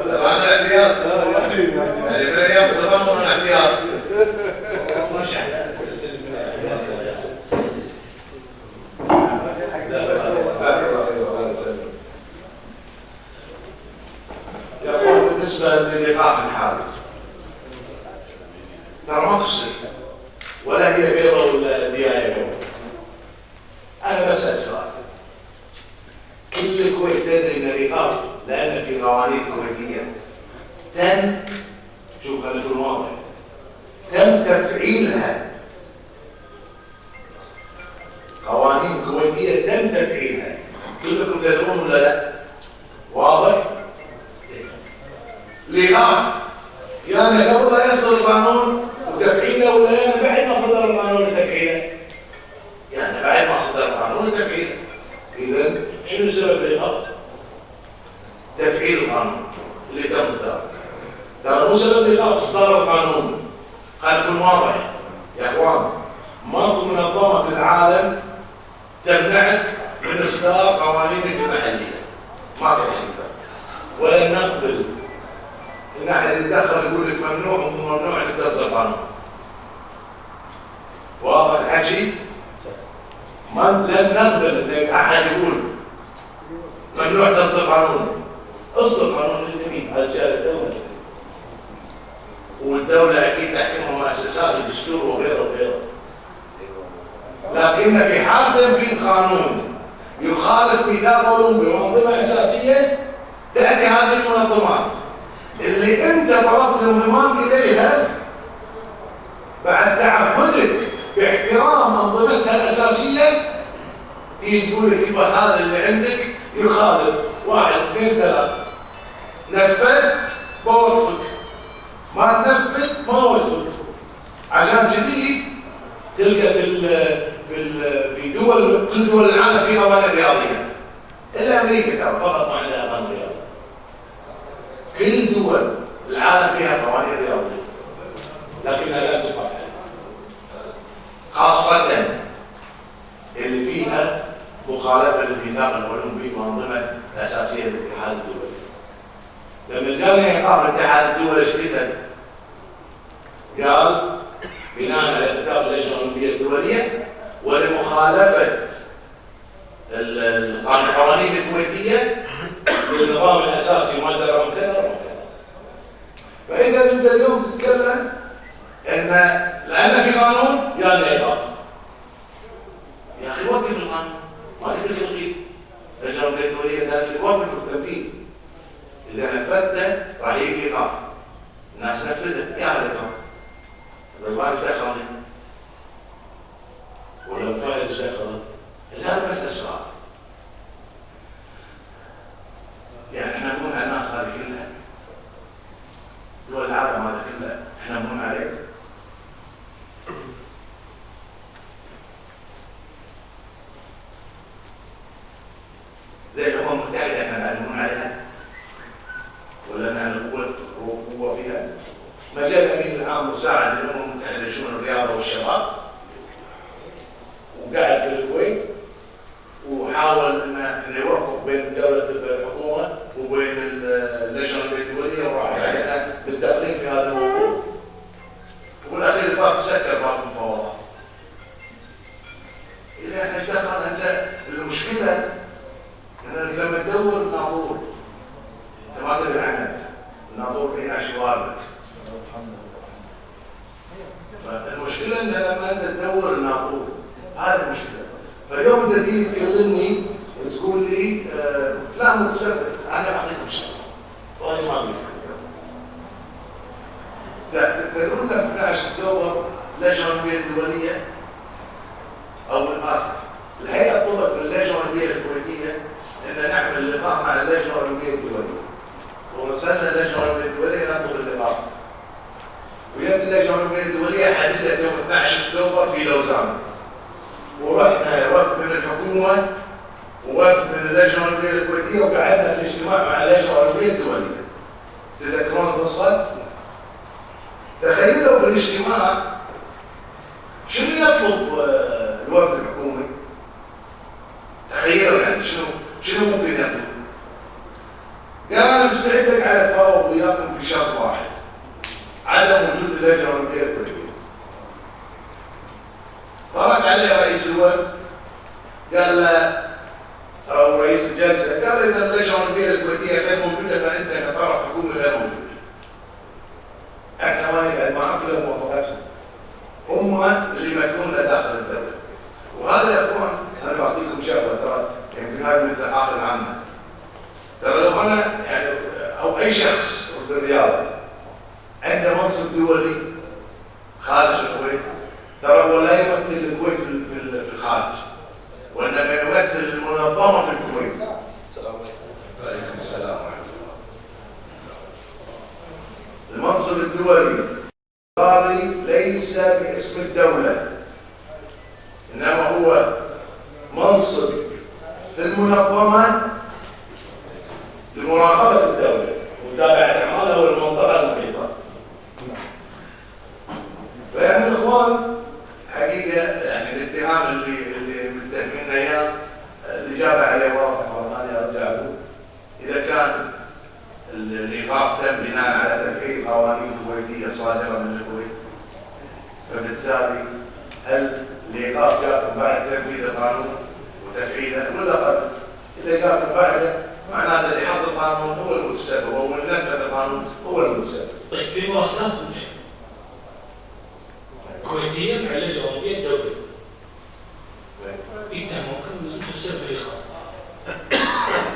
انا اعتياد يعني من ايام تضمن اعتياد يقول بالنسبه للايقاف الحادث ترى ما قصر ولا هي بيضه ولا ديايه بيضه. انا بسال سؤال، كل الكويت تدري ان الايقاف لان في قوانين كويتيه تم، شوف خلينا نكون واضح، تم تفعيلها، قوانين كويتيه تم تفعيلها، كلكم تدرون ولا لا؟ واضح؟ الايقاف يعني قبل لا يصدر القانون وتفعيله ولا يعني بعد ما صدر القانون وتفعيله؟ يعني بعد ما صدر القانون وتفعيله. اذا شنو سبب الايقاف؟ تفعيل القانون اللي تم اصداره. ترى مو سبب الايقاف اصدار القانون. خلينا نكون واضح يا اخوان، ماكو منظمه في العالم تمنعك من اصدار قوانينك المحليه. ما في حاجه. ولا نقبل ان احد يتدخل يقول لك ممنوع وممنوع انك تصدر قانون. واضح الحكي؟ لن نقبل ان احد يقول ممنوع تصدر قانون. اصدر قانون اللي تبيه، هذا سياده الدوله. والدوله اكيد تحكمها مؤسسات الدستور وغيره وغيره. لكن في حال تنفيذ قانون يخالف ميثاق علومي ومنظمه اساسيه، تاتي هذه المنظمات اللي انت طلبت الانضمام اليها بعد تعهدك باحترام انظمتها الاساسيه، تيجي تقول لك يبقى هذا اللي عندك يخالف 1 2 3، نفذت بوقفك، ما تنفذ ما وقفك. عشان كذي تلقى في دول، كل دول العالم في قوانين رياضيه، الا امريكا ترى فقط ما عندها قانون رياضي. كل دول العالم فيها قوانين رياضيه لكنها لا تطبق، خاصه اللي فيها مخالفه للميثاق الاولمبي وانظمه الاساسيه للاتحاد الدولي. لما جاء ايقاف الاتحاد الدولي ايش قال؟ بناء على كتاب اللجنه الاولمبيه الدوليه ولمخالفه القوانين الكويتيه بالنظام الاساسي ما درى من كذا ومن كذا. فاذا انت اليوم تتكلم ان لان في قانون يا ايقاف، يا اخي وقف القانون، ما تقدر تلغيه. اللجنه الاولمبيه الدوليه قالت لك وقف التنفيذ، اذا نفذته راح يجي ايقاف. الناس نفذت يا اهل الايقاف، ما ايش دخلني؟ ولا فايد ايش دخلني؟ الان بس سؤال، نتسبب، انا بعطيكم شغله وهذه ما بيها. تدرون في 12 اكتوبر اللجنه الاولمبيه الدوليه او اسف الهيئه طلبت من اللجنه الاولمبيه الكويتيه ان نعمل لقاء مع اللجنه الاولمبيه الدوليه، ورسلنا اللجنه الاولمبيه الدوليه نطلب اللقاء، ويد اللجنه الاولمبيه الدوليه حددت يوم 12 اكتوبر في لوزان، ورحنا وفد من الحكومه ووفد من اللجنه الاولمبيه الكويتيه وقعدنا في الاجتماع مع اللجنه الاولمبيه الدوليه. تذكرون القصه؟ تخيلوا في الاجتماع شنو يطلب الوفد الحكومي؟ تخيلوا يعني شنو ممكن يطلب؟ قال انا مستعد على التفاوض وياكم في شرط واحد، عدم وجود اللجنه الاولمبيه الكويتيه. فرد عليه رئيس الوفد قال له او رئيس الجلسه قال اذا اللجنه الاولمبيه الكويتيه غير موجوده فانت كطرف حكومي غير موجود. احنا ما نقعد معاك الا موافقتهم. هم اللي يمثلوننا داخل الدوله. وهذا يا اخوان انا بعطيكم شغله ترى يمكن هذه مثل اخر العامه. ترى لو انا يعني او اي شخص في الرياضه عنده منصب دولي خارج الكويت ترى هو لا يمثل الكويت في الخارج وانما يمثل المنظمه في الكويت. السلام عليكم. وعليكم السلام ورحمه الله. المنصب الدولي ليس باسم الدوله انما هو منصب في المنظمه لمراقبه الدوله ومتابعه اعمالها والمنطقه المحيطه. فيعني الاخوان حقيقه يعني الاتهام اللي متهميننا اياه الاجابه عليه واضحه وانا ارجع له. اذا كان الايقاف تم بناء على تفعيل قوانين كويتيه صادره من الكويت فبالتالي هل الايقاف جاءكم بعد تنفيذ القانون وتفعيله ولا قبل؟ اذا جاءكم بعده معناته اللي حط القانون هو المتسبب واللي نفذ القانون هو المتسبب. طيب في مراسلات كويتيه مع اللجنه الاولمبيه الدوليه يتهموكم ان انتم السبب الايقاف.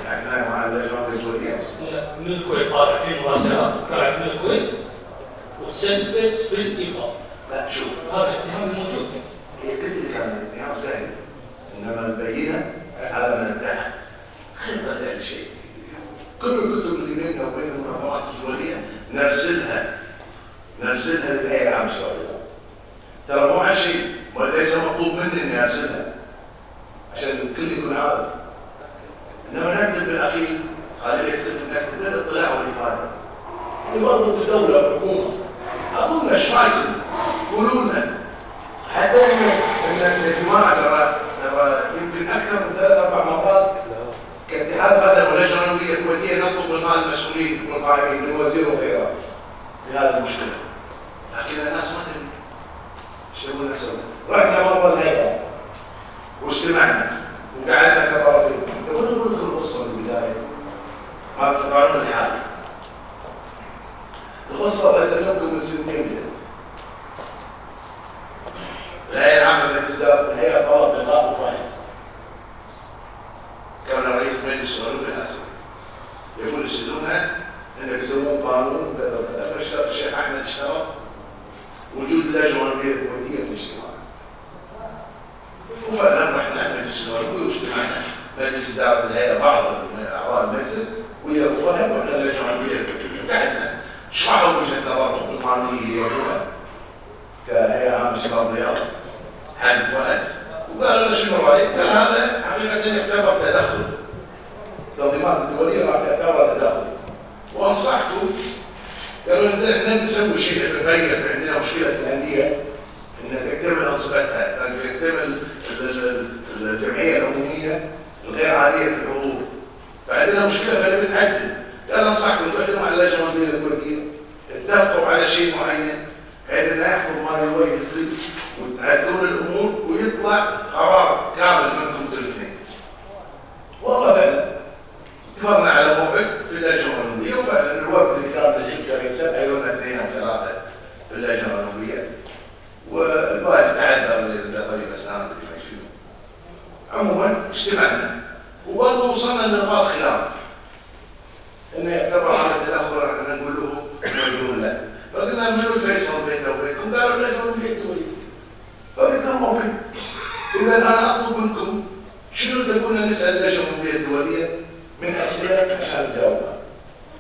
احنا مع اللجنه الدوليه من الكويت طالع في مراسلات طلعت من الكويت وتسببت بالايقاف. لا شوف هذا الاتهام موجود. هي قلت لك كان الاتهام سهل انما البينه على من ادعى. خلينا نطلع شيء. كل الكتب اللي بيننا وبين المنظمات الدوليه نرسلها للهيئه العامه للرياضه. ترى مو عن شيء وليس مطلوب مني اني ارسلها عشان الكل يكون عارف. انما نكتب بالاخير غالبيه الكتب نكتب للاطلاع والافاده. يعني برضه انتم دوله وحكومه اظن ايش رايكم؟ قولوا لنا حتى ان الجماعه ترى يمكن اكثر من 3-4 مرات كاتحاد خدم واللجنه الاولمبيه الكويتيه نطلب من المسؤولين والقائمين من وزير وغيره في هذه المشكله. لكن الناس ما تدري ايش يقول نسوي. رحنا مره الهيئه واجتمعنا وقعدنا كطرفين. يقول لكم القصه من البدايه ما تقطعون الحال. القصه الله يسلمكم من 2 سنين جد. الهيئه العامه لمجلس اداره الهيئه طلب لقاء فاعل. كان رئيس مجلس العلوم الاسيوي يقول يرسلونها انك يسوون قانون كذا وكذا. فاشترك الشيخ احمد اشترط وجود اللجنه الاولمبيه الكويتيه في الاجتماع. وفعلا رحنا مجلس العلوم واجتمعنا مجلس اداره الهيئه بعض اعضاء المجلس ويا ابو فهد واحنا اللجنه الاولمبيه الكويتيه قعدنا شرحوا وجهه نظرهم القانونيه كهيئه عامه شباب الرياض حاج فهد وقالوا له شنو رايك؟ قال هذا حقيقه يعتبر تدخل. التنظيمات الدوليه راح تعتبر تدخل. وانصحكم قالوا احنا نسوي شيء نغير عندنا مشكله في الانديه ان تكتمل انصبتها، تكتمل الجمعيه العموميه الغير عاديه في الحضور. فعندنا مشكله فنبي نعدل. قال انصحكم تقعدوا مع اللجنه الاولمبيه الكويتيه اتفقوا على شيء معين بحيث انه يحفظ ما يروي الكل وتعدلون الامور ويطلع قرار كامل منكم الاثنين. والله فعلا اتفقنا على موعد في اللجنه الاولمبيه وفعلا الوفد اللي كان بسكه يكسب يوم 2 أو 3 في اللجنه الاولمبيه والواجب تعذر لطبيب اسنان اللي ما يشوف. عموما اجتمعنا وبرضه وصلنا لنقاط خلاف انه يعتبر هذا التدخل احنا نقول له مجنون له. فقلنا منو فيصل بيننا وبينكم؟ قالوا اللجنه الاولمبيه الدوليه. فقلنا ممكن. اذا انا اطلب منكم شنو تبون نسال اللجنه الاولمبيه الدوليه من اسئله عشان نجاوبها.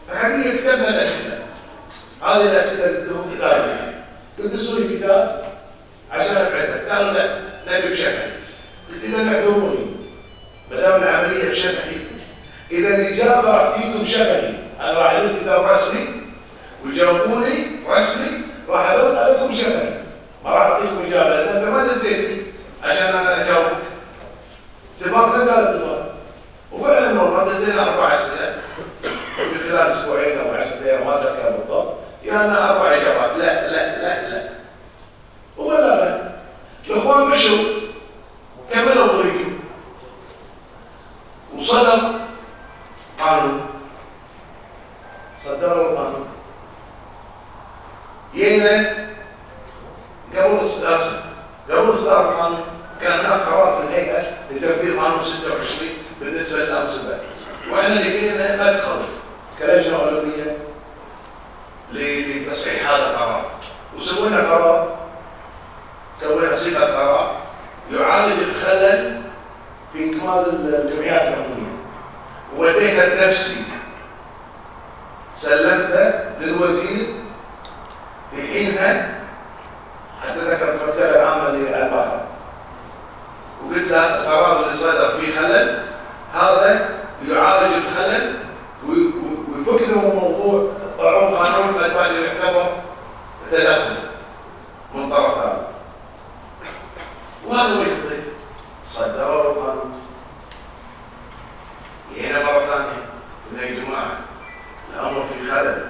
فحقيقه كتبنا الاسئله. هذه الاسئله بدهم كتاب. تدرسوا لي كتاب عشان ابعثها. قالوا لا نبي بشكل. قلت لهم اعذروني ما دام العمليه بشكل اذا الاجابه راح تجيكم شفهي، انا راح ادرس كتاب رسمي ويجاوبوني رسمي، راح ادور عليكم شفهي، ما راح اعطيكم اجابه لان انت ما دزيتني عشان انا اجاوبك. اتفقنا؟ قال اتفاق. وفعلا والله دزينا 4 اسئله في خلال اسبوعين او 10 ايام ما اتذكر بالضبط، يعني 4 اجابات لا لا لا لا. ولا لا الاخوان مشوا كملوا طريقهم وصدر قانون، صدروا القانون. جينا قبل اصدار القانون كان هناك قرار في الهيئه لتنفيذ قانون 26 بالنسبه للانصبه، واحنا لقينا مدخل كلجنه اولمبيه لتصحيح هذا القرار، وسوينا قرار، سوينا صيغه قرار يعالج الخلل في اكمال الجمعيات العموميه، وديتها بنفسي سلمتها للوزير في حينها حتى ذكرت المكتبه العامه للبحر، وقلت له القرار اللي صدر فيه خلل هذا يعالج الخلل ويفك لهم الموضوع، طلعون قانون الباشا يعتبر تدخل من طرف هذا. وهذا هو يقضي صدروا القانون. هنا مرة ثانية قلنا يا جماعة الأمر في خلل،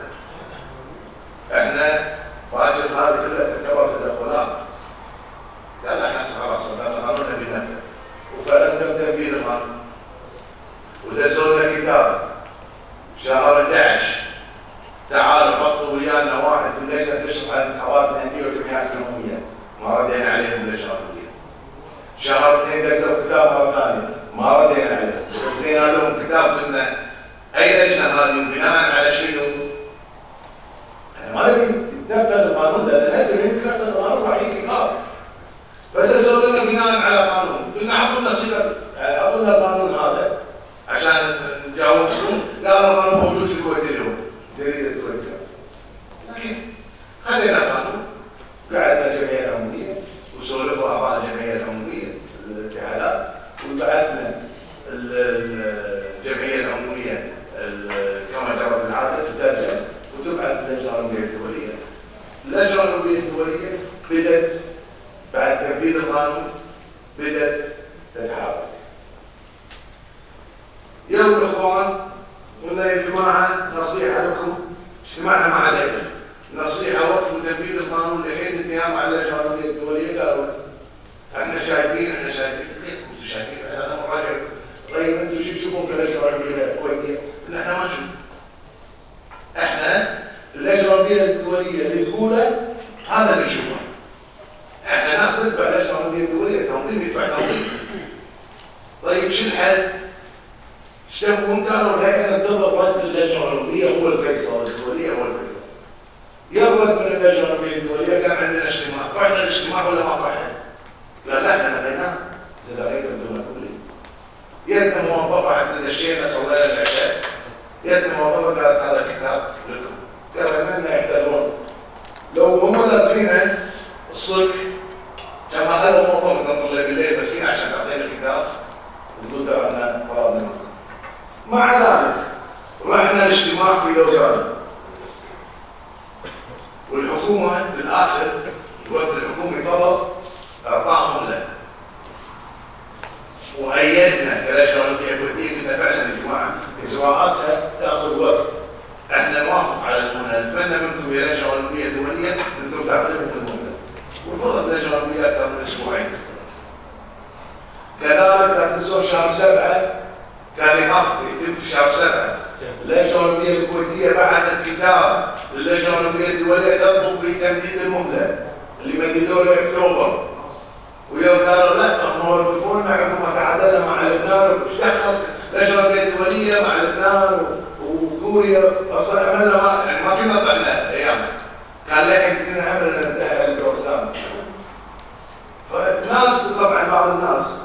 احنا واجب هذه كلها تعتبر تدخلات. قال احنا خلاص صدرنا القانون نبي ننفذ، وفعلا تم تنفيذ القانون. ودزوا لنا كتاب شهر 11 تعالوا حطوا ويانا واحد في اللجنة تشرح عن انتخابات الأندية والجمعيات العمومية، ما ردينا عليهم اللجنة الأولمبية. شهر 2 دزوا كتاب مرة ثانية ما ردينا عليهم، دزينا لهم كتاب قلنا أي لجنة هذه بناء على شنو؟ احنا ما نبي تنفذ القانون لأن ندري يمكن ننفذ القانون راح يجي قاضي. فدزوا لنا بناء على قانون، قلنا اعطونا صيغة، اعطونا القانون هذا عشان نجاوبكم. قالوا القانون موجود في الكويت اليوم، جريدة الكويت اليوم. لكن خلينا القانون، قعدنا الجمعية العمومية وسولفوا أعضاء الجمعية العمومية الاتحادات، وبعثنا الجمعية العمومية كما جرت العادة تترجم وتبعث اللجنة العمومية الدولية. اللجنة العمومية الدولية بدأت بعد تنفيذ القانون بدأت تتحرك. يوم الإخوان قلنا يا جماعة نصيحة لكم، اجتمعنا مع اللجنة، نصيحة وقفوا تنفيذ القانون لحين الانتهاء مع اللجنة العمومية الدولية. قالوا احنا شايفين كيف انتم شايفين؟ انا مراجع. طيب انتم شو تشوفون كلجنة عمومية كويتية؟ احنا ما نشوف. احنا اللجنة العمومية الدولية اللي تقوله هذا اللي نشوفه. احنا ناس نتبع اللجنة العمومية الدولية، تنظيم يتبع تنظيم. طيب شو الحل؟ ايش تبون؟ قالوا الهيئة ننتظر رد اللجنة العمومية هو الفيصل، الدولية هو الفيصل. يرد من اللجنة العمومية الدولية كان عندنا اجتماع، رحنا الاجتماع ولا ما رحنا؟ قال لا احنا لقيناه، إذا لقيت بدون كله. يدنا موظفة حتى دشينا صلينا العشاء، يدنا موظفة قالت هذا كتاب لكم. قالوا منا يحتاجون. لو هم دارسينه الصبح كما هذا الموظف تنظر لي بالليل مسكين عشان تعطينا الكتاب وتقول ترى احنا فرضنا منكم. مع ذلك رحنا الاجتماع في لوزان، والحكومة بالآخر الوقت الحكومي طلب إعطاء مهلة، وأيدنا كلجنة عمومية كويتية قلنا فعلا يا جماعة إجراءاتها تأخذ وقت، احنا نوافق على المهلة، نتمنى منكم يا لجنة عمومية دولية أنتم تعملوا المهلة، والفرض اللجنة العمومية أكثر من أسبوعين. كذلك لا تنسون شهر 7 كان يحفظ يتم في شهر 7. اللجنة العمومية الكويتية بعثت كتاب للجنة العمومية الدولية تطلب بتمديد المهلة اللي مددوا له اكتوبر، ويوم قالوا لا هم يوقفون معكم وتعادلنا مع لبنان، وش دخل اللجنة العمومية الدولية مع لبنان كوريا اصلا عملنا ما كنا طلعنا ايامها، كان لكن كنا عملنا انتهى البروجرام. فالناس طبعا بعض الناس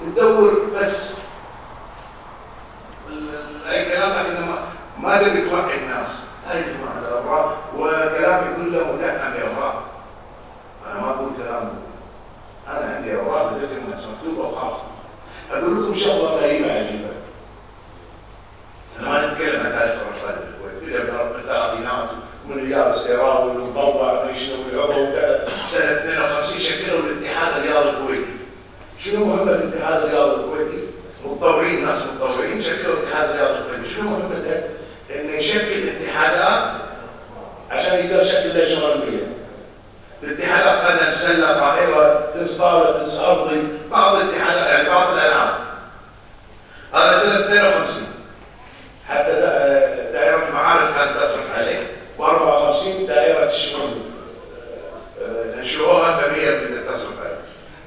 تدور بس اي كلام، لكن ما تبي توعي الناس. هاي جماعه الاوراق وكلامي كله مدعم باوراق. انا ما اقول كلام، انا عندي اوراق بدل الناس مكتوبه وخلاص. اقول لكم شغله غريبه عجيبه. انا ما نتكلم عن تاريخ الرشاد بالكويت، كله بالثلاثينات ومن يابس ايران والمطوع وشنو والعبو سنه 52 شكلوا الاتحاد الرياضي الكويتي. شنو مهمه الاتحاد الرياضي الكويتي؟ متطورين، ناس متطورين شكلوا الاتحاد الرياضي الكويتي. شنو مهمته؟ انه يشكل اتحادات عشان يقدر يشكل لجنه اولمبيه. الاتحادات قدم، سله، طائره، تنس طاوله، تنس ارضي، بعض الاتحادات يعني بعض الالعاب. هذا سنه 52 حتى دائره المعارف كانت تصرف عليه، و54 دائره الشمال نشروها فهي تصرف عليه.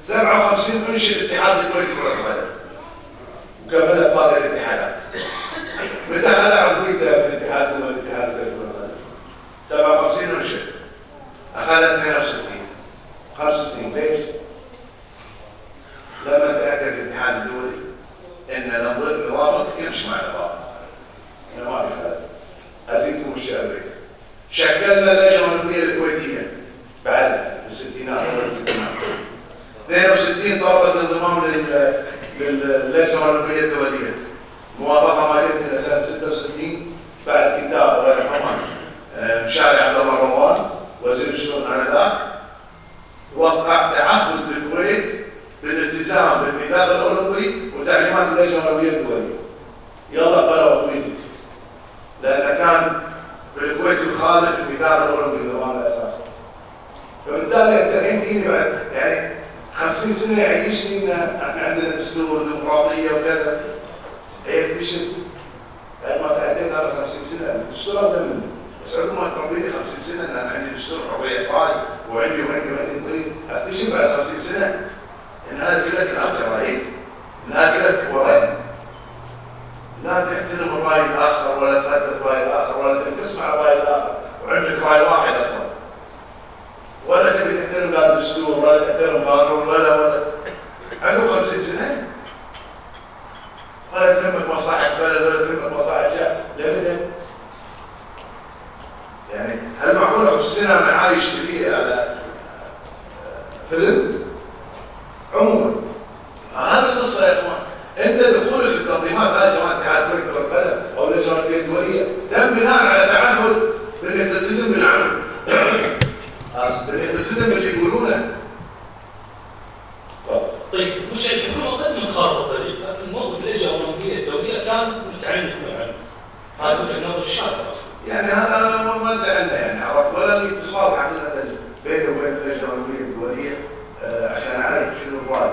57 انشئ الاتحاد الكويتي لكره القدم وكملت باقي الاتحادات. متى خلع كويتا في الاتحاد هو الاتحاد الكويتي لكره القدم؟ 57 انشئ، اخذ 62 5 سنين. ليش؟ لما تاكد الاتحاد الدولي ان نظامك يمشي مع النظام، انا ما في خلاف، ازيدكم الشعر بك. شكلنا اللجنه الاولمبيه الكويتيه بعدها بالستينات اول الستينات. 62 طلبت الانضمام للجنه الاولمبيه الدوليه. موافقه ما جتنا سنه 66 بعد كتاب الله يرحمه مشاري عبد الله روان وزير الشؤون انذاك، وقع تعهد بالكويت بالالتزام بالميثاق الاولمبي وتعليمات اللجنه الاولمبيه الدوليه. يلا قرأوا كويتك، لان كان في الكويت يخالف الميثاق الاولمبي النظام الاساسي. فبالتالي انت الحين تجيني بعد يعني 50 سنه يعيشني ان احنا عندنا دستور وديمقراطيه وكذا. اكتشف بعد ما تعديت على 50 سنه الدستور اقدم مني، بس عقب ما تربيني 50 سنه ان انا عندي دستور حريه راي وعندي وعندي اكتشف بعد 50 سنه ان هذا كله كلام كراهيب، ان هذا كله ورد. لا تحترم الراي الاخر ولا تقدر الراي الاخر ولا تبي تسمع الراي الاخر وعندك راي واحد اصلا، ولا تبي تحترم لا الدستور ولا تحترم قانون ولا عقب 50 سنه ولا تهمك مصلحه بلد ولا تهمك مصلحه شعب. لمتى؟ يعني هل معقول 50 سنه انا عايش كذي على فيلم؟ عموما هذه القصه يا اخوان. انت دخولك للتنظيمات هذه سواء اتحاد كره القدم او اللجنه الاولمبيه الدوليه تم بناء على تعهد بانك تلتزم بالالتزام اللي يقولونه. طيب مش يكون قد مخربط، لكن موقف اللجنه الاولمبيه الدوليه كان متعنت معه. هذا وجهه نظر الشاطر. يعني هذا ما ادعي يعني عرفت، ولا الاتصال حقيقه بيني وبين اللجنه الاولمبيه الدوليه عشان اعرف شنو الراي.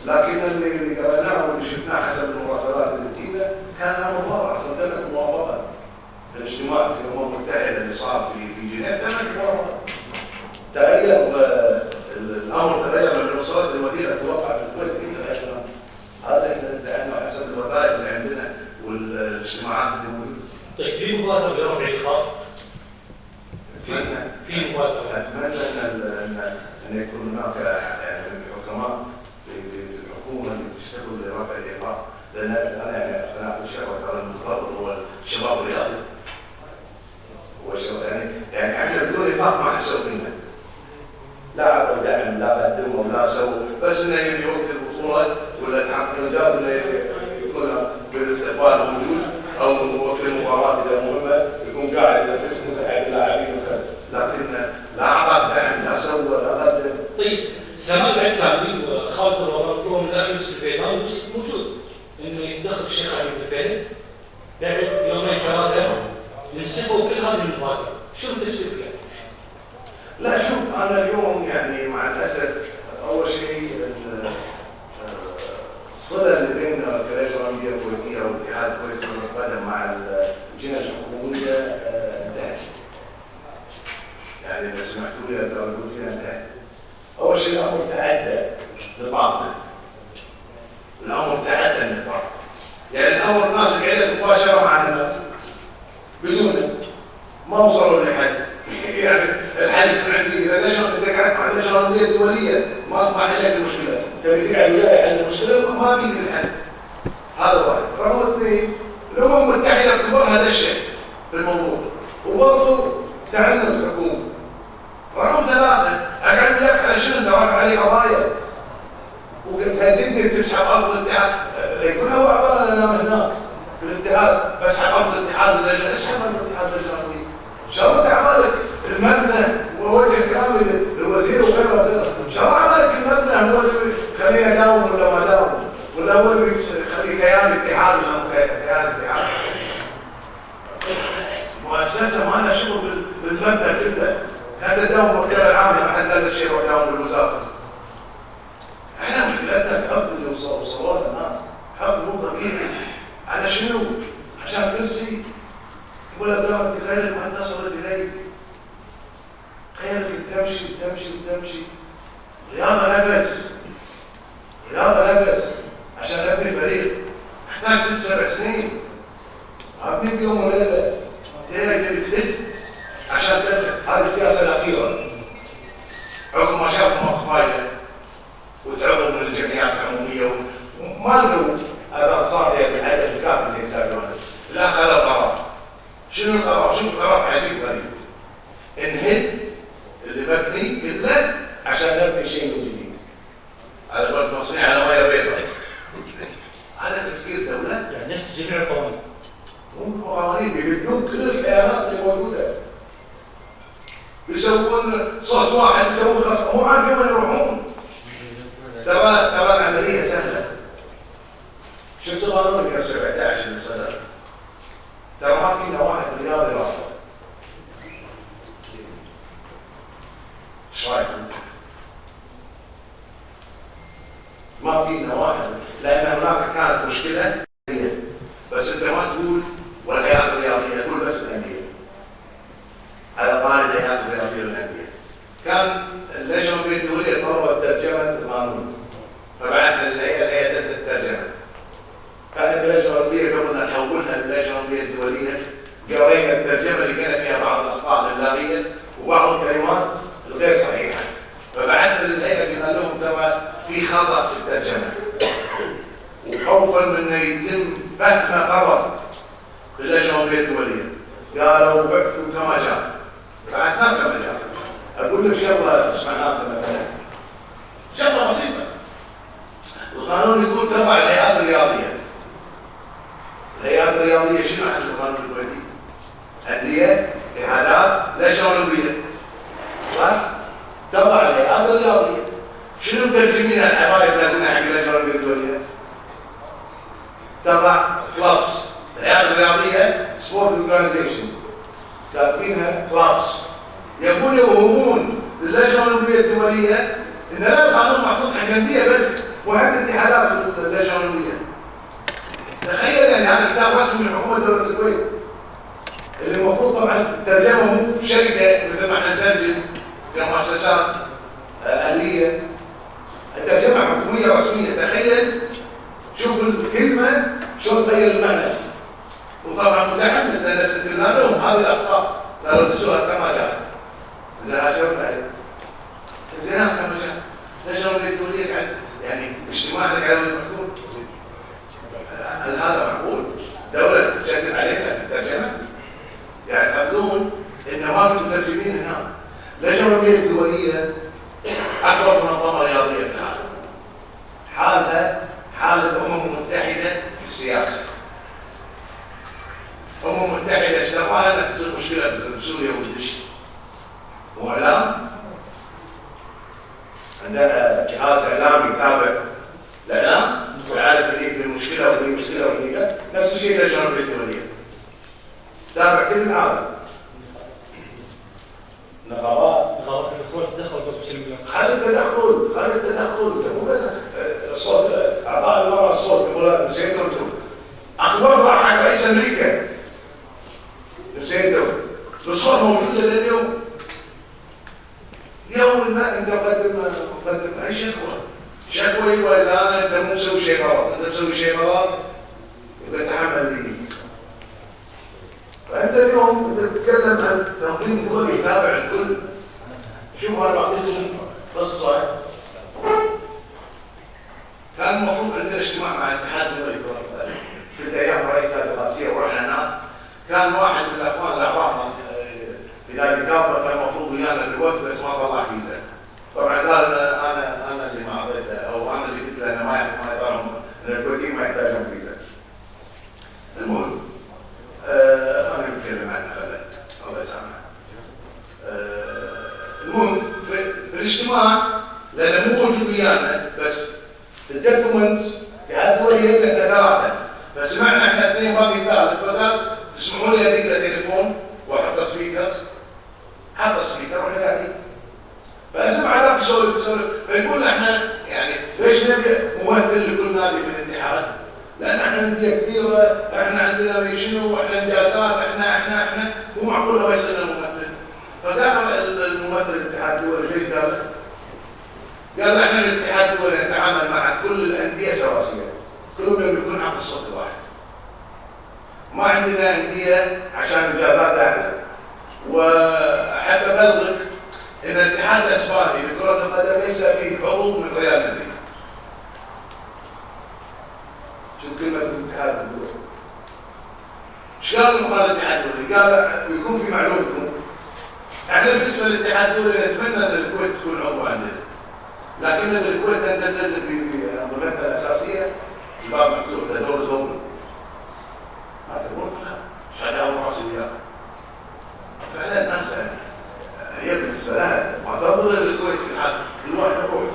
لكن اللي قرأناه واللي شفناه حسب المراسلات اللي تجينا كان امر واضح. صدقت موافقه في الاجتماع في الامم المتحده اللي صار في جنيف، تمت موافقه. تغير الامر، تغير من الوصلات للوثيقه توقع في الكويت في الاشهر. هذا احنا ادعينا حسب الوثائق اللي عندنا والاجتماعات اللي موجوده. طيب في مبادره برفع الايقاف؟ في مبادره. اتمنى ان يكون هناك يعني حكماء في الحكومه اللي تشتغل لرفع الايقاف، لان انا يعني اقتنعت بالشغله ترى المتطرف هو الشباب الرياضي. هو شباب يعني احنا بدون ايقاف ما حسوا فينا. لا عطوا دعم لا قدموا ولا سووا، بس انه يبي وقت البطوله ولا تحقق انجاز انه يكون بالاستقبال موجود او وقت المباراه اذا مهمه يكون قاعد اذا فزت مساعد اللاعبين وكذا، لكن لا اعطى دعم لا سوى ولا قدم. طيب سامي بعد سامي وخالد الورق من داخل يوسف البيضاوي موجود انه يدخل الشيخ علي بن فهد بعد يومين ثلاثه ينسفوا كل هذه المبادره، شو التفسير فيها؟ لا شوف انا اليوم يعني مع الاسف اول شيء الصله اللي بين اللجنه الاولمبيه الكويتيه والاتحاد الكويتي لكره القدم مع الجهه الحكوميه انتهت. يعني اذا سمحتوا لي اقدر اقول فيها انتهت. اول شيء الامر تعدى نطاقنا. الامر تعدى النطاق. يعني الامر الناس قعدت مباشره مع الناس. بدونه ما وصلوا لحل. يعني الحل يكون عندي اذا انت قاعد مع اللجنه الاولمبيه الدوليه ما حلت المشكله، تبي تقعد وياي حل المشكله ما بيجي الحل. هذا واحد. رقم اثنين الامم المتحده كبرها هذا الشيء في الموضوع وبرضه تعنت الحكومه. رقم ثلاثه اقعد وياك على شنو انت رافع علي قضايا وتهددني تسحب ارض الاتحاد، يكون هو عباره انام هناك في الاتحاد بسحب ارض الاتحاد اللجنه، اسحب ارض الاتحاد اللجنه ان شاء الله تعمل المبنى ووجه كلامي للوزير وغيره وغيره، ان شاء الله عملك المبنى هو اللي يخليني اداوم ولا ما اداوم، ولا هو اللي يخلي كيان اتحاد ولا كيان اتحاد. مؤسسه ما لها شغل بالمبنى كله، هذا داوم المكتبه العامه ما حد قال شيء وداوم بالوزاره. احنا مشكلتنا الحق اللي وصلوا لنا الناس، حق مو طبيعي. على شنو؟ عشان كرسي يقول لك لا انت خيرك ما تصلت اليك، خيرك تمشي تمشي تمشي. رياضه نفس، رياضه نفس. عشان ابني فريق احتاج 6 7 سنين، ابني بيوم وليله تيرك تبي تلف عشان تلف. هذه السياسه الاخيره عقب ما شافوا موقف فايده وتعرضوا من الجمعيات العموميه وما لقوا هذا صار بالعدد الكافي اللي يحتاجونه، لا اخذوا قرار. شنو القرار؟ شنو القرار؟ عجيب غريب. انهد اللي مبني كله عشان نبني شيء من جديد. على قولة مصنع على ميه بيضاء. هذا تفكير دوله؟ يعني نفس جميع القوانين. مو قوانين بيهدون كل الكيانات اللي موجوده. بيسوون صوت واحد، بيسوون خصم، مو عارفين وين يروحون. ترى العمليه سهله. شفت قانون 117 اللي صدر؟ ترى ما في نواحي رياضي رافضه. ايش رايكم؟ ما في نواحي، لان هناك كانت مشكله بس انت ما تقول والهيئات الرياضيه، تقول بس الانديه. على قانون الهيئات الرياضيه والانديه. كان اللجنه الاولمبيه الدوليه طلبت ترجمه القانون، فبعثنا الهيئه الترجمه. كانت اللجنه الاولمبيه قبل ان نحولها للجنه الاولمبيه الدوليه قرينا الترجمه لقينا فيها بعض الاخطاء اللغويه وبعض الكلمات الغير صحيحه، فبعثنا للهيئه قلنا لهم ترى في خطا في الترجمه، وخوفا من انه يتم فهم غلط في اللجنه الاولمبيه الدوليه قالوا بعثوا كما جاء، بعثناه كما جاء. اقول لك شغله ايش معناتها مثلا؟ شغله بسيطه. القانون يقول تبع الهيئات الرياضيه. الهيئات الرياضيه شنو حسب القانون الكويتي؟ انديه، اتحادات، لجنه اولمبيه. صح؟ تبع الهيئات الرياضيه. شنو مترجمينها الحبايب نازلين حق اللجنه الاولمبيه الدوليه؟ تبع كلابس. الهيئات الرياضيه سبورت اورجانيزيشن. كاتبينها كلابس. يقول يوهمون للجنه الاولمبيه الدوليه ان لا القانون محطوط حق انديه بس وحق اتحادات في اللجنه الاولمبيه. تخيل يعني هذا كتاب رسمي من حكومه دوله الكويت اللي المفروض طبعا ترجمه مو بشركه مثل ما احنا نترجم كمؤسسات اهليه، الترجمه حكوميه رسميه. تخيل شوف الكلمه شلون تغير المعنى. وطبعا متحمل لان سجلنا لهم هذه الاخطاء قالوا دسوها كما جاء. اذا اشرنا عليه تزينها كما جاء. اللجنه الدوليه قاعد يعني اجتماعاتك على المحكوم. هل هذا معقول؟ دوله تشدد علينا في الترجمه؟ يعني تقولون ان ما في مترجمين هنا. اللجنه الاولمبيه الدوليه اكبر منظمه رياضيه في العالم. حالها حال الامم المتحده في السياسه. الامم المتحده ايش دراها انها تصير مشكله بسوريا والدش؟ واعلام عندها جهاز اعلامي يتابع الاعلام ويعرف ان في مشكله وهي مشكله وهي لا. نفس الشيء اللجنه الاولمبيه الدوليه تابع كل العالم. نقابات تدخل بالتلفزيون. خلي التدخل مو بس الصوت اعطاء المراه الصوت يقول نسيتوا انتم. اخبار حق رئيس امريكا نسيتوا. الصور موجوده لليوم. يوم ما انت مقدم اي شكوى ولا انا انت مو مسوي شيء غلط، انت مسوي شيء غلط وتتحمل لي. فانت انت اليوم تتكلم عن تنظيم دولي يتابع الكل. شوف انا بعطيكم قصه. كان المفروض عندنا اجتماع مع الاتحاد الدولي في ايام رئيس القادسيه ورحنا هناك. كان واحد من الاخوان الاعضاء في نادي كابا كان المفروض ويانا في الوقت بس ما طلع فيزا. طبعا قال انا اللي ما اعطيته او انا اللي قلت له انه ما يقدرون الكويتيين ما يحتاجون فيزا. المهم انا بتكلم عن الله يسامحه. المهم في الاجتماع لانه مو موجود ويانا بس الدوكيومنتس الاتحاد الدولي يبدا ثلاثه فسمعنا احنا اثنين باقي ثالث فقال تسمحوا لي ادق له تليفون واحط سبيكر. حط سبيكر واحنا قاعدين فاسمع ذاك يسولف فيقول احنا يعني ليش نبي ممثل لكل نادي في الاتحاد؟ لان احنا انديه كبيره، احنا عندنا شنو، احنا انجازات، احنا مو معقول ما يصير لنا ممثل. فقال الممثل الاتحاد الدولي ليش قال احنا الاتحاد الدولي نتعامل مع كل الانديه سواسيه، كلهم يملكون حق الصوت الواحد. ما عندنا انديه عشان انجازات اعلى. واحب ابلغك ان الاتحاد الاسباني لكره القدم ليس فيه عضو من ريال مدريد. شوف كلمه الاتحاد الدولي. ايش قال الاتحاد الدولي؟ قال ويكون في معلومكم احنا بالنسبه للاتحاد الدولي نتمنى ان الكويت تكون عضو عندنا. لكن الكويت ان تلتزم بانظمتها الاساسيه الباب مفتوح ده دور زوم. ما تقول مش هذا هو راسي وياك. فعلا الناس هي بالنسبه لها معتبره للكويت في الحال كل واحد يروح.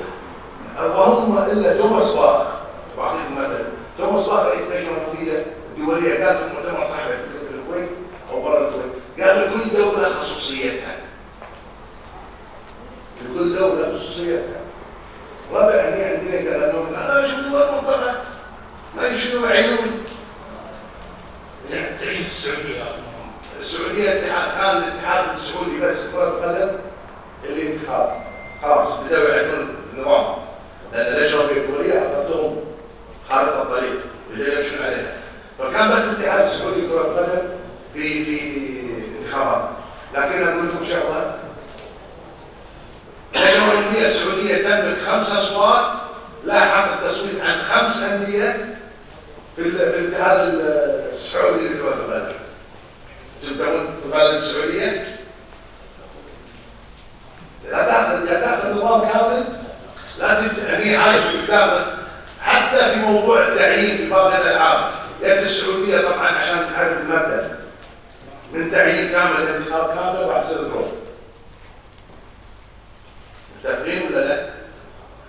اللهم الا توماس باخ بعطيكم مثل. توماس باخ رئيس اللجنه الوفديه الدوليه قال في المؤتمر صاحب في الكويت او برا الكويت قال لكل دوله خصوصيتها. لكل دوله خصوصيتها. رابع هني عندنا كلامهم انا شو دول المنطقه ما يشنو عينون. تعيين في السعوديه اصلا. السعوديه كان الاتحاد السعودي بس كره القدم الانتخاب خلاص بدأوا يعدون النظام لان اللجنه الدوليه اعطتهم خارطه الطريق بدأوا يمشون عليها. فكان بس الاتحاد السعودي كره القدم في انتخابات. لكن اقول لكم شغله اللجنه الاولمبيه السعوديه تملك 5 اصوات لا حق التصويت عن 5 انديه في الاتحاد السعودي لكره القدم. تبدأون تبالغ السعوديه لا تاخذ نظام كامل لا يعني عايز قدامك حتى في موضوع التعيين في باقي الالعاب. ياتي السعوديه طبعا عشان تعرف المبدا من تعيين كامل انتخاب كامل راح يصير دروب. متفقين ولا لا؟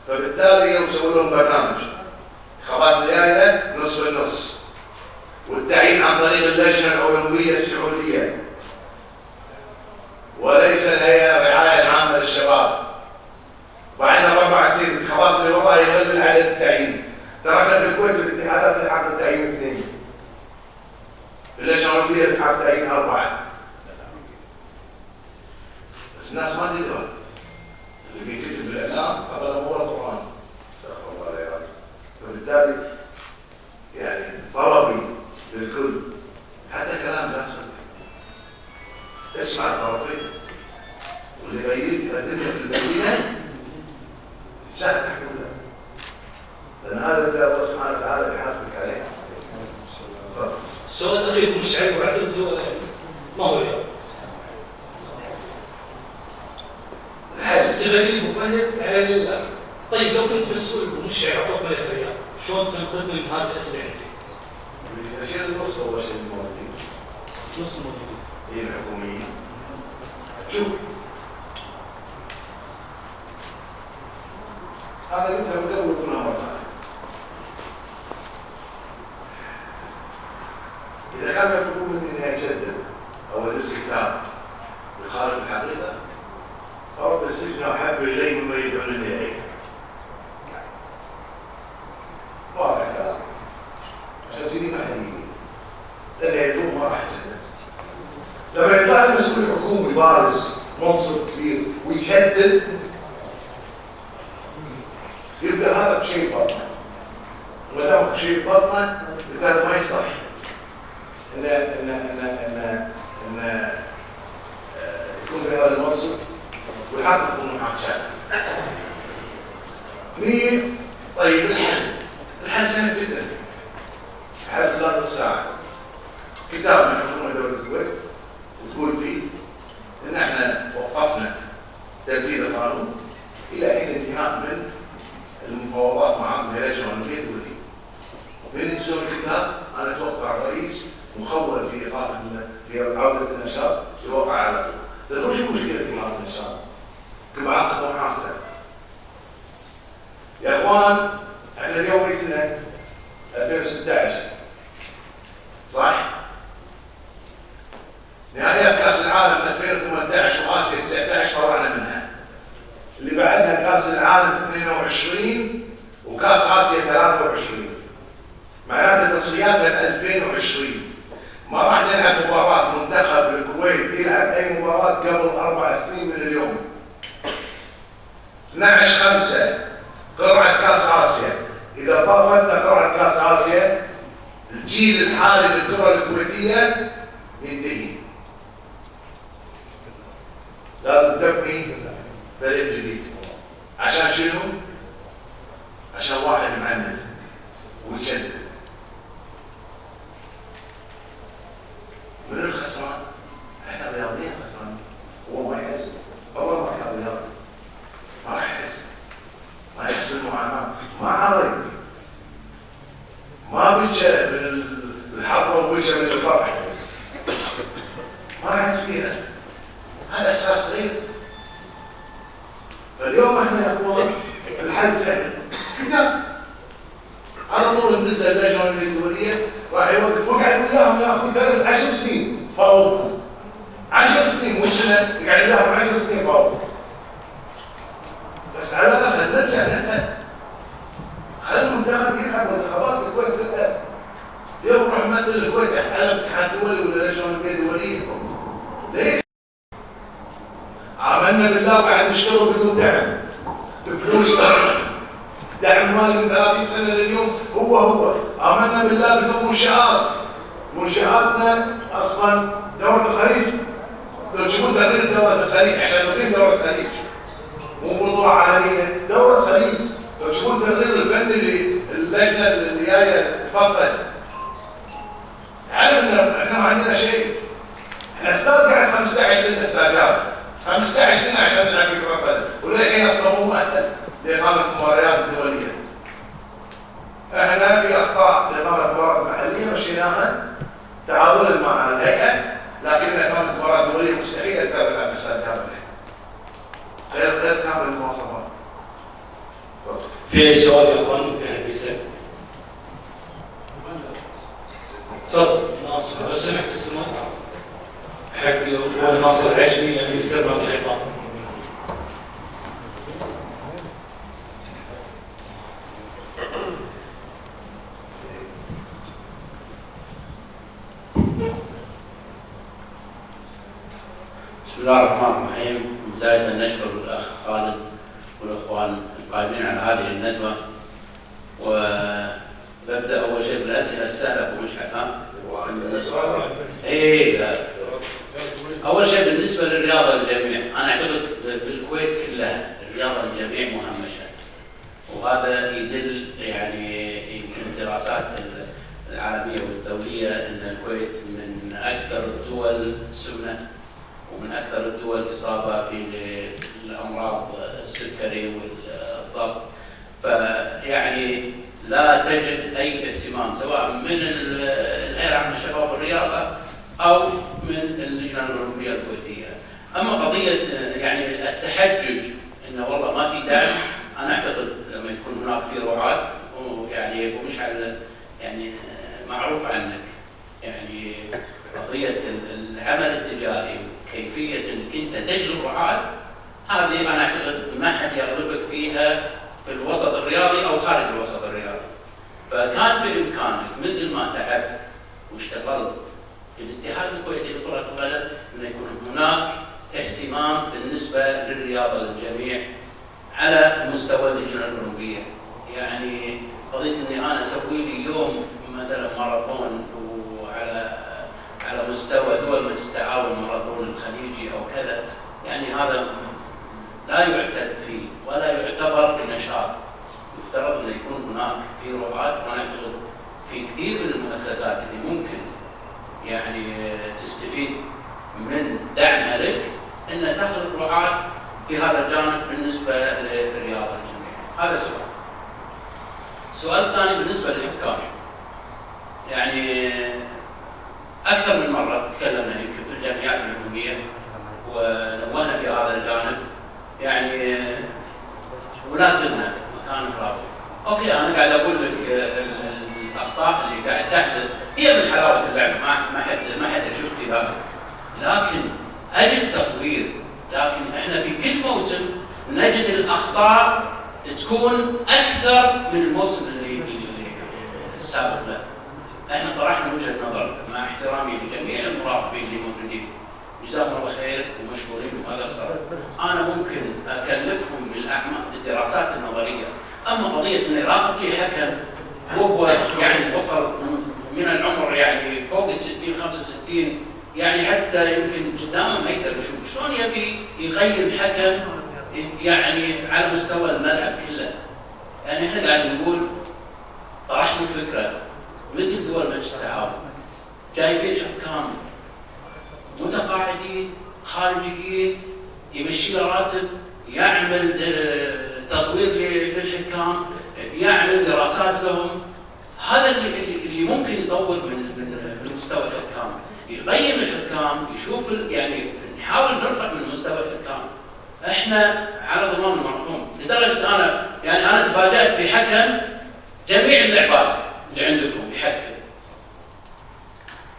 فبالتالي يسوون لهم برنامج انتخابات الجايه نصف النص والتعيين عن طريق اللجنه الاولمبيه السعوديه وليس الهيئه الرعايه العامه للشباب. بعدها ب4 سنين انتخابات اللي وراها يقلل عدد التعيين. تركنا في الكويت في الاتحادات اللي حق التعيين 2 اللجنه الاولمبيه اللي حق التعيين 4 بس الناس ما تقرا اللي بيكتب بالاعلام هذا مو القران استغفر الله يا رب. فبالتالي يعني طلبي للكل حتى كلام لا اسمع الطرفين واللي يقدم لك البينه ساعه تحكم له لان هذا اللي الله سبحانه وتعالى بيحاسبك عليه. السؤال الاخير مشعل واعتقد ما هو اليوم. سبقني مفهد على طيب لو كنت مسؤول ومشعل اعطوك ملف الرياض شلون تنقذ من هذا الاسئله عندك؟ الشيء النص اول شيء الموجودين. نص الموجودين. هي الحكوميين. شوف هذا اللي انت مدور كلها مرة. إذا كان يطلبون مني إني أجدد أو أدرس كتاب بخارج الحقيقة فرب السجن أحب إلي مما يدعونني إليه. واضح كلام. عشان تجيني ما حديثي. لأن يدوم ما راح أجدد. لما يطلع لي مسؤول حكومي بارز منصب كبير ويجدد يبقى هذا بشيء بطنه. وما دام بشيء بطنه يبقى ما يصلح. إن كتاب من حكومة دولة الكويت وتقول فيه إن احنا وقفنا تنفيذ القانون إلى حين انتهاء من المفاوضات مع الهيئة الجوانبية الدولية. من نزول الكتاب أنا أتوقع الرئيس مخول في إيقاف في عودة النشاط يوقع على طول. طيب وش المشكلة في إيقاف النشاط؟ كبعضكم حاسة. يا إخوان احنا اليوم في سنة 2016 صح؟ نهائيات كأس العالم 2018 وآسيا 19 طلعنا منها. اللي بعدها كأس العالم 22 وكأس آسيا 23. معناته تصفياتها 2020. ما راح نلعب مباراة منتخب الكويت يلعب أي مباراة قبل 4 سنين من اليوم. 12/5 قرعة كأس آسيا. إذا طافتنا قرعة كأس آسيا الجيل الحالي للكرة الكويتية ينتهي. لازم تبني فريق جديد. عشان شنو؟ عشان واحد معند ويشد. من الخسران؟ احنا الرياضيين خسرانين. هو ما يحس. والله ما كان رياضي. ما راح يحس. ما يحس بالمعاناة. ما عرق. ما بيجي من الحرب وبيجي من الفرح. ما يحس فيها. هذا احساس غير. فاليوم احنا يا اخوان الحل سهل. كتاب. على طول ندز اللجنه الدوليه راح يوقف وقعد وياهم ياخذ 10 سنين فوضى. 10 سنين مو سنه يقعد وياهم 10 سنين فوضى. بس على الاقل نرجع نحن. خلي المنتخب يلعب منتخبات الكويت تلعب. اليوم نروح نمثل الكويت على الاتحاد الدولي ولا اللجنه الدوليه. ليه؟ آمنا بالله وقاعد نشتغل بدون دعم بفلوس. دعم مالي من 30 سنه لليوم هو آمنا بالله بدون منشآت. منشآتنا اصلا دوله الخليج. لو تشوفون تقرير دوله الخليج عشان نقيم دوله الخليج مو بطوله عالميه دوله الخليج. لو تشوفون تقرير الفني اللجنه اللي جايه فقط تعرف ان احنا ما عندنا شيء. احنا استاذ قاعد 15 سنه استاذ 15 سنه عشان نلعب في كره القدم وللحين اصلا مو مؤهل لاقامه المباريات الدوليه. احنا في اخطاء لاقامه مباريات محليه مشيناها تعاونا مع الهيئه لكن اقامه مباريات دوليه مستحيل تتابع مع الاستاذ كامل. غير كامل المواصفات. في اي سؤال يا اخوان ممكن احد يسال؟ تفضل ناصر لو سمحت السماع حق اخوان ناصر العجمي اللي يسمى بالخطاب. بسم الله الرحمن الرحيم. بداية نشكر الأخ خالد والأخوان القائمين على هذه الندوة. وببدأ أول شيء بالأسئلة السهلة ومشعل لا. أول شيء بالنسبة للرياضة للجميع، أنا أعتقد بالكويت كلها الرياضة للجميع مهمشة، وهذا يدل يعني يمكن الدراسات العالمية والدولية أن الكويت من أكثر الدول سمنة ومن أكثر الدول إصابة بالأمراض السكري والضغط. فيعني لا تجد أي اهتمام سواء من الهيئة العامة للشباب والرياضة أو من اللجنة الأولمبية الكويتية. أما قضية يعني التحجج إنه والله ما في دعم، أنا أعتقد لما يكون هناك في رعاة ويعني أبو مشعل يعني معروف عنك يعني قضية العمل التجاري كيفية انك انت تجلب رعاة، هذه انا اعتقد ما حد يغلبك فيها في الوسط الرياضي او خارج الوسط الرياضي. فكان بامكانك مثل ما تعبت واشتغلت في الاتحاد الكويتي لكرة القدم ان يكون هناك اهتمام بالنسبة للرياضة للجميع على مستوى اللجنة الأولمبية. يعني قضية اني انا اسوي لي يوم مثلا ماراثون على مستوى دول مجلس التعاون الماراثون الخليجي او كذا، يعني هذا لا يعتد فيه ولا يعتبر نشاط. يفترض ان يكون هناك في رعاة، وانا اعتقد في كثير من المؤسسات اللي ممكن يعني ان تخلق رعاة في هذا الجانب بالنسبه للرياضه الجميع. هذا سؤال. السؤال الثاني بالنسبه للحكام. يعني اكثر من مره تكلمنا يمكن في الجمعيات العموميه ونوهنا في هذا الجانب، يعني ولا زلنا مكان رابع. اوكي انا قاعد اقول لك الاخطاء اللي قاعد تحدث هي من حلاوه اللعبه، ما حد يشوف في ذلك، لكن اجد تطوير. لكن احنا في كل موسم نجد الاخطاء تكون اكثر من الموسم اللي السابق له. احنا طرحنا وجهه نظر مع احترامي لجميع المراقبين اللي موجودين، جزاهم الله خير ومشكورين وما قصروا. انا ممكن اكلفهم بالدراسات النظريه، اما قضيه انه يراقب لي حكم وهو يعني وصل من العمر يعني فوق ال 60 65، يعني حتى يمكن قدامه ما يقدر يشوف شلون يبي يقيم حكم يعني على مستوى الملعب كله. يعني احنا قاعد نقول طرحنا فكره مثل دول مجلس التعاون، جايبين حكام متقاعدين خارجيين يمشي له راتب، يعمل تطوير للحكام، يعمل دراسات لهم. هذا اللي ممكن يطور من مستوى الحكام، يقيم الحكام، يشوف يعني نحاول نرفع من مستوى الحكام. احنا على ضمان المرحوم لدرجه انا تفاجات في حكم جميع اللعبات اللي عندكم يحكم.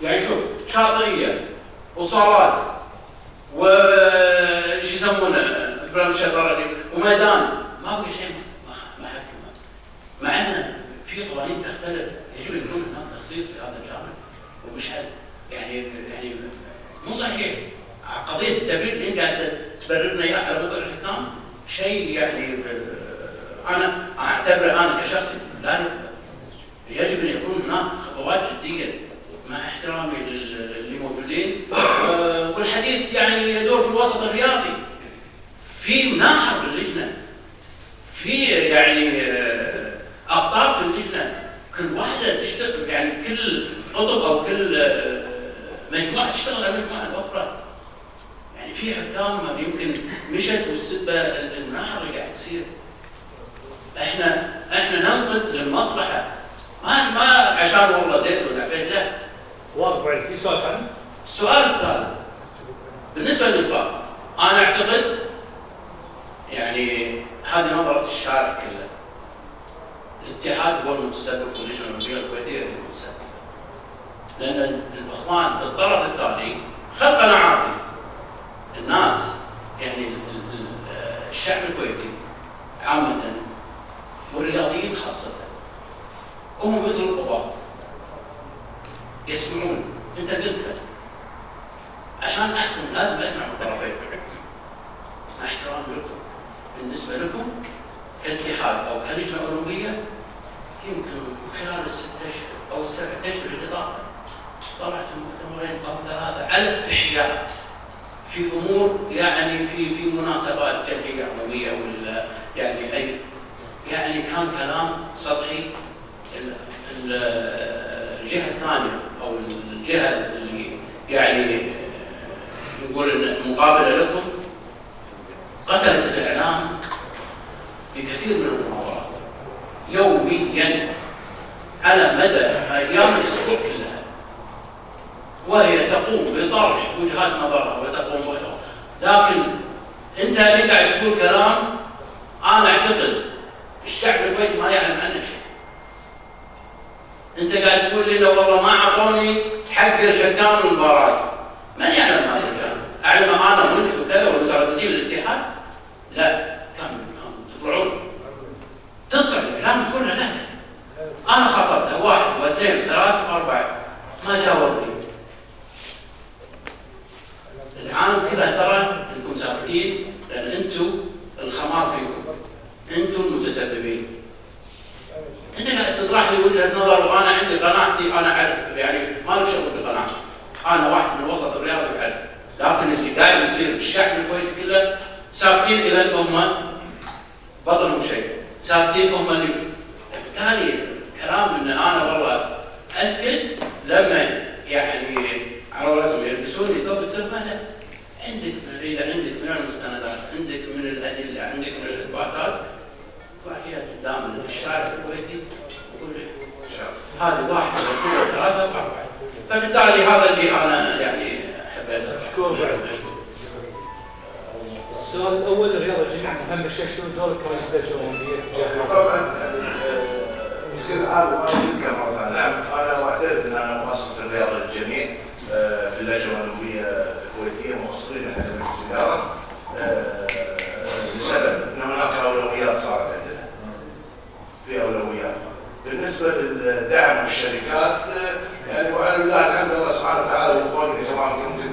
يعني شوف شاطئيه وصالات وش يسمونه برنامج الشطرنج وميدان، ما بقي شيء ما حكمه. مع ان في قوانين تختلف، يجب يكون هناك تخصيص في هذا الجانب ومش يعني مو صحيح. قضيه التبرير اللي انت قاعد تبررنا اياه على وضع الحكام شيء يعني انا اعتبره انا كشخص لا يقبل. يجب ان يكون هناك خطوات جديه مع احترامي للي موجودين، والحديث يعني يدور في الوسط الرياضي. في مناحر باللجنه، في يعني اخطاء في اللجنه، كل واحده تشتغل يعني كل قطب او كل مجموعه تشتغل على المجموعه الاخرى. يعني في حكام يمكن مشت والسبه المناحر اللي قاعد تصير. احنا ننقد للمصلحه، ما عشان والله زيت ولا عبيد، لا. واضح عليك. في سؤال ثاني؟ السؤال الثالث بالنسبه للإطلاق، انا اعتقد يعني هذه نظره الشارع كله. الاتحاد هو المتسبب واللجنه الاولمبيه الكويتيه هي المتسببه. لان الاخوان في الطرف الثاني خلق قناعاتي الناس، يعني الشعب الكويتي عامه والرياضيين خاصه، هم مثل القضاة يسمعون. انت قلتها، عشان احكم لازم اسمع من الطرفين. مع احترامي لكم، بالنسبه لكم كاتحاد او كلجنه اولمبيه، يمكن خلال ال6 اشهر او ال7 اشهر الاضافه طلعت المؤتمرين او 3 على استحياء في امور يعني في مناسبات جمعيه عموميه ولا يعني اي يعني كان كلام سطحي. الجهه الثانيه او الجهه اللي يعني نقول المقابله لكم قتلت الاعلام بكثير من المناظرات يوميا على مدى ايام الاسبوع كلها، وهي تقوم بطرح وجهات نظرها وتقوم بها. لكن انت اللي قاعد تقول كلام انا اعتقد الشعب الكويتي ما يعلم عنه شيء. انت قاعد تقول لي لو والله ما اعطوني حق الحكام المباراه، من يعلم هذا الكلام؟ اعلم انا وانت وكذا والمترددين للاتحاد؟ لا، كانوا تطلع الاعلام كله. لا، انا خطبته 1 و2 و3 و4 ما جاوبني. العالم كله ترى انكم ساكتين لان انتم الخمار فيكم، انتم المتسببين. انت قاعد تطرح لي وجهه نظر وانا عندي قناعتي، انا اعرف يعني ما له شغل بقناعتي، انا واحد من الوسط الرياضي اعرف. لكن اللي قاعد يصير بالشعب الكويتي كله ساكتين الى ان هم بطلوا شيء، ساكتين هم اللي بالتالي كلام ان انا والله اسكت لما يعني على قولتهم يلبسوني ثوب التهمه. لا، عندك اذا عندك من المستندات، عندك من الادله، عندك من الاثباتات، واعطيها قدام الشارع الكويتي وقول له هذه واحد اثنين ثلاثه اربعه. فبالتالي هذا اللي انا يعني حبيت مشكور. السؤال الاول، الرياضه الجميع مهمه شيء، شنو دورك كرئيس لجنه اولمبيه؟ طبعا يمكن هذا ما يذكر مره. نعم انا معترف ان انا مؤسس الرياضه للجميع في اللجنه الاولمبيه الكويتيه، مؤسسين احنا مجلس الاداره لسبب ان هناك اولويات صارت عندنا. في اولويات بالنسبه للدعم والشركات، يعني وعلى الله الحمد لله سبحانه وتعالى وفقني سواء كنت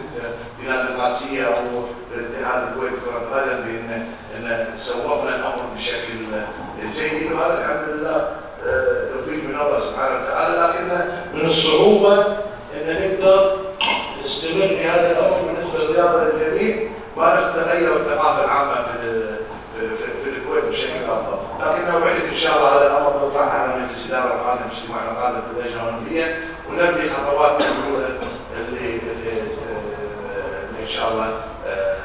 في نادي القادسيه او في الاتحاد الكويتي لكره القدم بان سوقنا الامر بشكل جيد، وهذا الحمد لله توفيق من الله سبحانه وتعالى. لكن من الصعوبه ان نقدر نستمر في هذا الامر بالنسبه للرياضه للجميع، ما تتغير الثقافه العامه في الكويت بشكل افضل. لكن اوعدك ان شاء الله هذا الامر بنطرحه على مجلس الاداره القادم، اجتماعنا القادم في اللجنه الاولمبيه، ونبني خطواتنا الاولى اللي ان شاء الله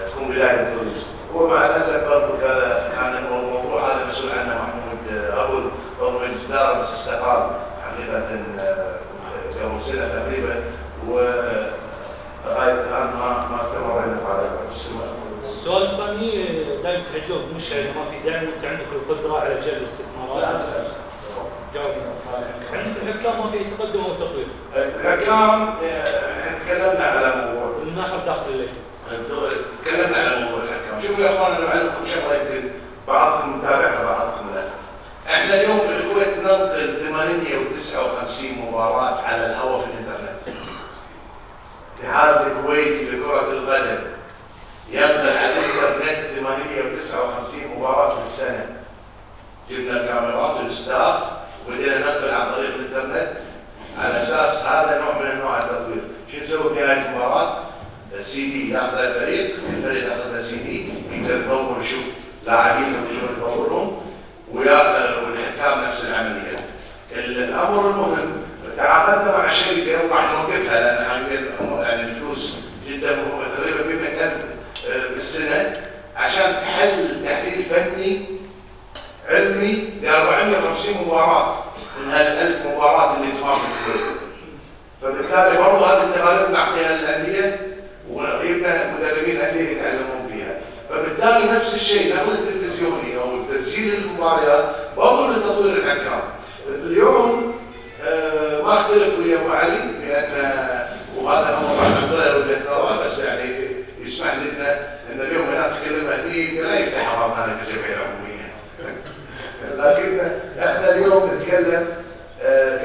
تكون بدايه الطريق. ومع الاسف برضه كان الموضوع هذا مسؤول عنه محمود ابو عضو مجلس الاداره، بس استقال حقيقه قبل سنه تقريبا، ولغايه الان ما استمرينا في هذا السؤال. السؤال الثاني، دائما تحجون بمشكله اذا ما في دعم وانت عندك القدره على جلب الاستثمارات. جاوب. عندك الحكام ما في تقدم او تطوير؟ الحكام احنا تكلمنا على موضوع الناحيه داخل اللجنه. تكلمنا على موضوع الحكام. شوفوا يا اخوان، انا بعلمكم شغله يمكن بعضكم متابعها بعضكم لا. احنا اليوم في الكويت ننقل 859 مباراه على الهواء في الانترنت. الاتحاد الكويتي لكره القدم ينقل على الانترنت 859 مباراه في السنه. جبنا الكاميرات والاستاف وبدينا ننقل عن طريق الانترنت، على اساس هذا نوع من انواع التطوير. شو نسوي في هذه المباراه؟ السي دي ياخذ الفريق ياخذ سي دي، يقدر يطور ويشوف لاعبينه وشلون يطورهم، والحكام نفس العمليه. الامر المهم، تعاقدنا مع شركه وراح نوقفها لان يعني الفلوس جدا مهمه، تقريبا ب 100,000 بالسنه، عشان تحليل فني علمي ل 450 مباراه من هال1000 مباراه اللي تقام في الكويت. فبالتالي برضه هذه التقارير نعطيها للانديه ويبقى مدربين انديه يتعلمون فيها. فبالتالي نفس الشيء نقل التلفزيوني او تسجيل المباريات برضه لتطوير الحكام. اليوم ما اختلف ويا ابو علي بان، وهذا امر الحمد لله وجهه نظر، بس يعني يسمح لنا ان اليوم هناك كلمه دي لا يفتح امامنا في الجمعيه العموميه. لكن احنا اليوم نتكلم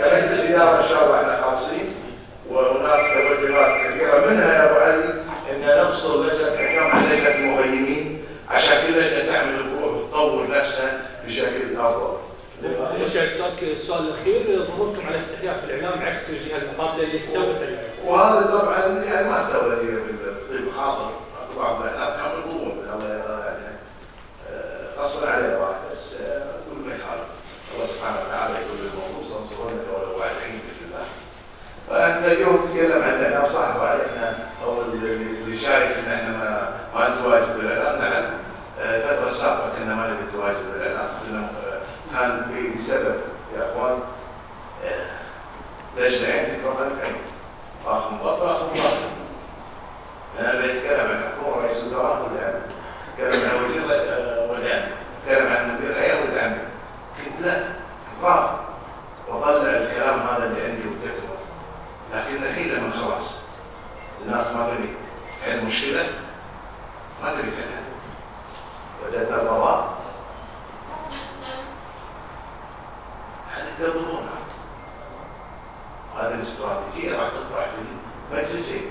كمجلس اداره ان شاء الله احنا خاصين، وهناك توجهات كثيره منها يا ابو علي ان نفصل لجنه الحكام عن لجنه المغيمين، عشان كل لجنه تعمل بروح وتطور نفسها بشكل افضل. السؤال الاخير، ظهوركم على استحياء في الاعلام عكس الجهه المقابله اللي استولت عليه. وهذا طبعا يعني ما استولت هي بالطيب خاطر، بعض الاعلام كان بالقوه يعني غصبا عليه واحد، بس كل ما يخالف الله سبحانه وتعالى يقول الموضوع سنصرونك ولو واعدين باذن الله. فانت اليوم تتكلم عن الاعلام صح، وعلينا او اللي شايف ان احنا ما نتواجد بالاعلام. نعم الفتره السابقه كنا ما نبي نتواجد بالاعلام، كان بسبب يا اخوان لجنه عندي مختلفين، اخ مبطل اخ مبطل. انا بتكلم عن الحكومه رئيس الوزراء والدعم، اتكلم عن وزير والدعم، اتكلم عن مدير هيئه والدعم. قلت لا رافض واطلع الكلام هذا اللي عندي وكتبه. لكن الحين لما خلاص الناس ما تبي تحل مشكله، ما تبي تحلها، وجدنا القضاء يربطونها. هذه الاستراتيجيه راح تطرح في المجلسين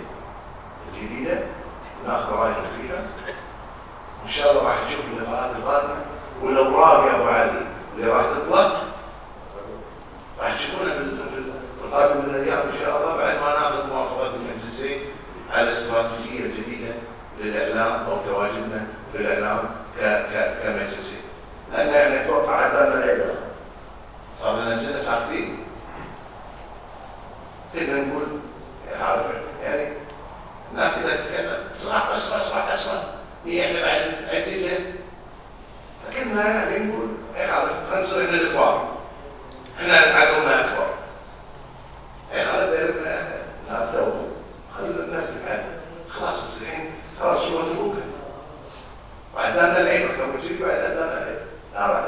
الجديده، ناخذ رايهم فيها، وان شاء الله راح نجيب اللقاءات القادمه والاوراق يا ابو علي اللي راح تطلع راح تشوفونها في القادم من الايام ان شاء الله، بعد ما ناخذ موافقات المجلسين على الاستراتيجيه الجديده للاعلام او تواجدنا في الاعلام كمجلسين. لان يعني اتوقع عدنا العيله صار لنا سنه ساعتين، تقدر نقول يعني الناس اذا تتكلم صراحه بس صراحه احنا عدونا اكبر. اي خلاص الناس دوموا، خلوا الناس الحال خلاص الحين خلاص شو مدروكه. بعد ذاك العيب اكثر من شيء، بعد ذاك العيب لا راح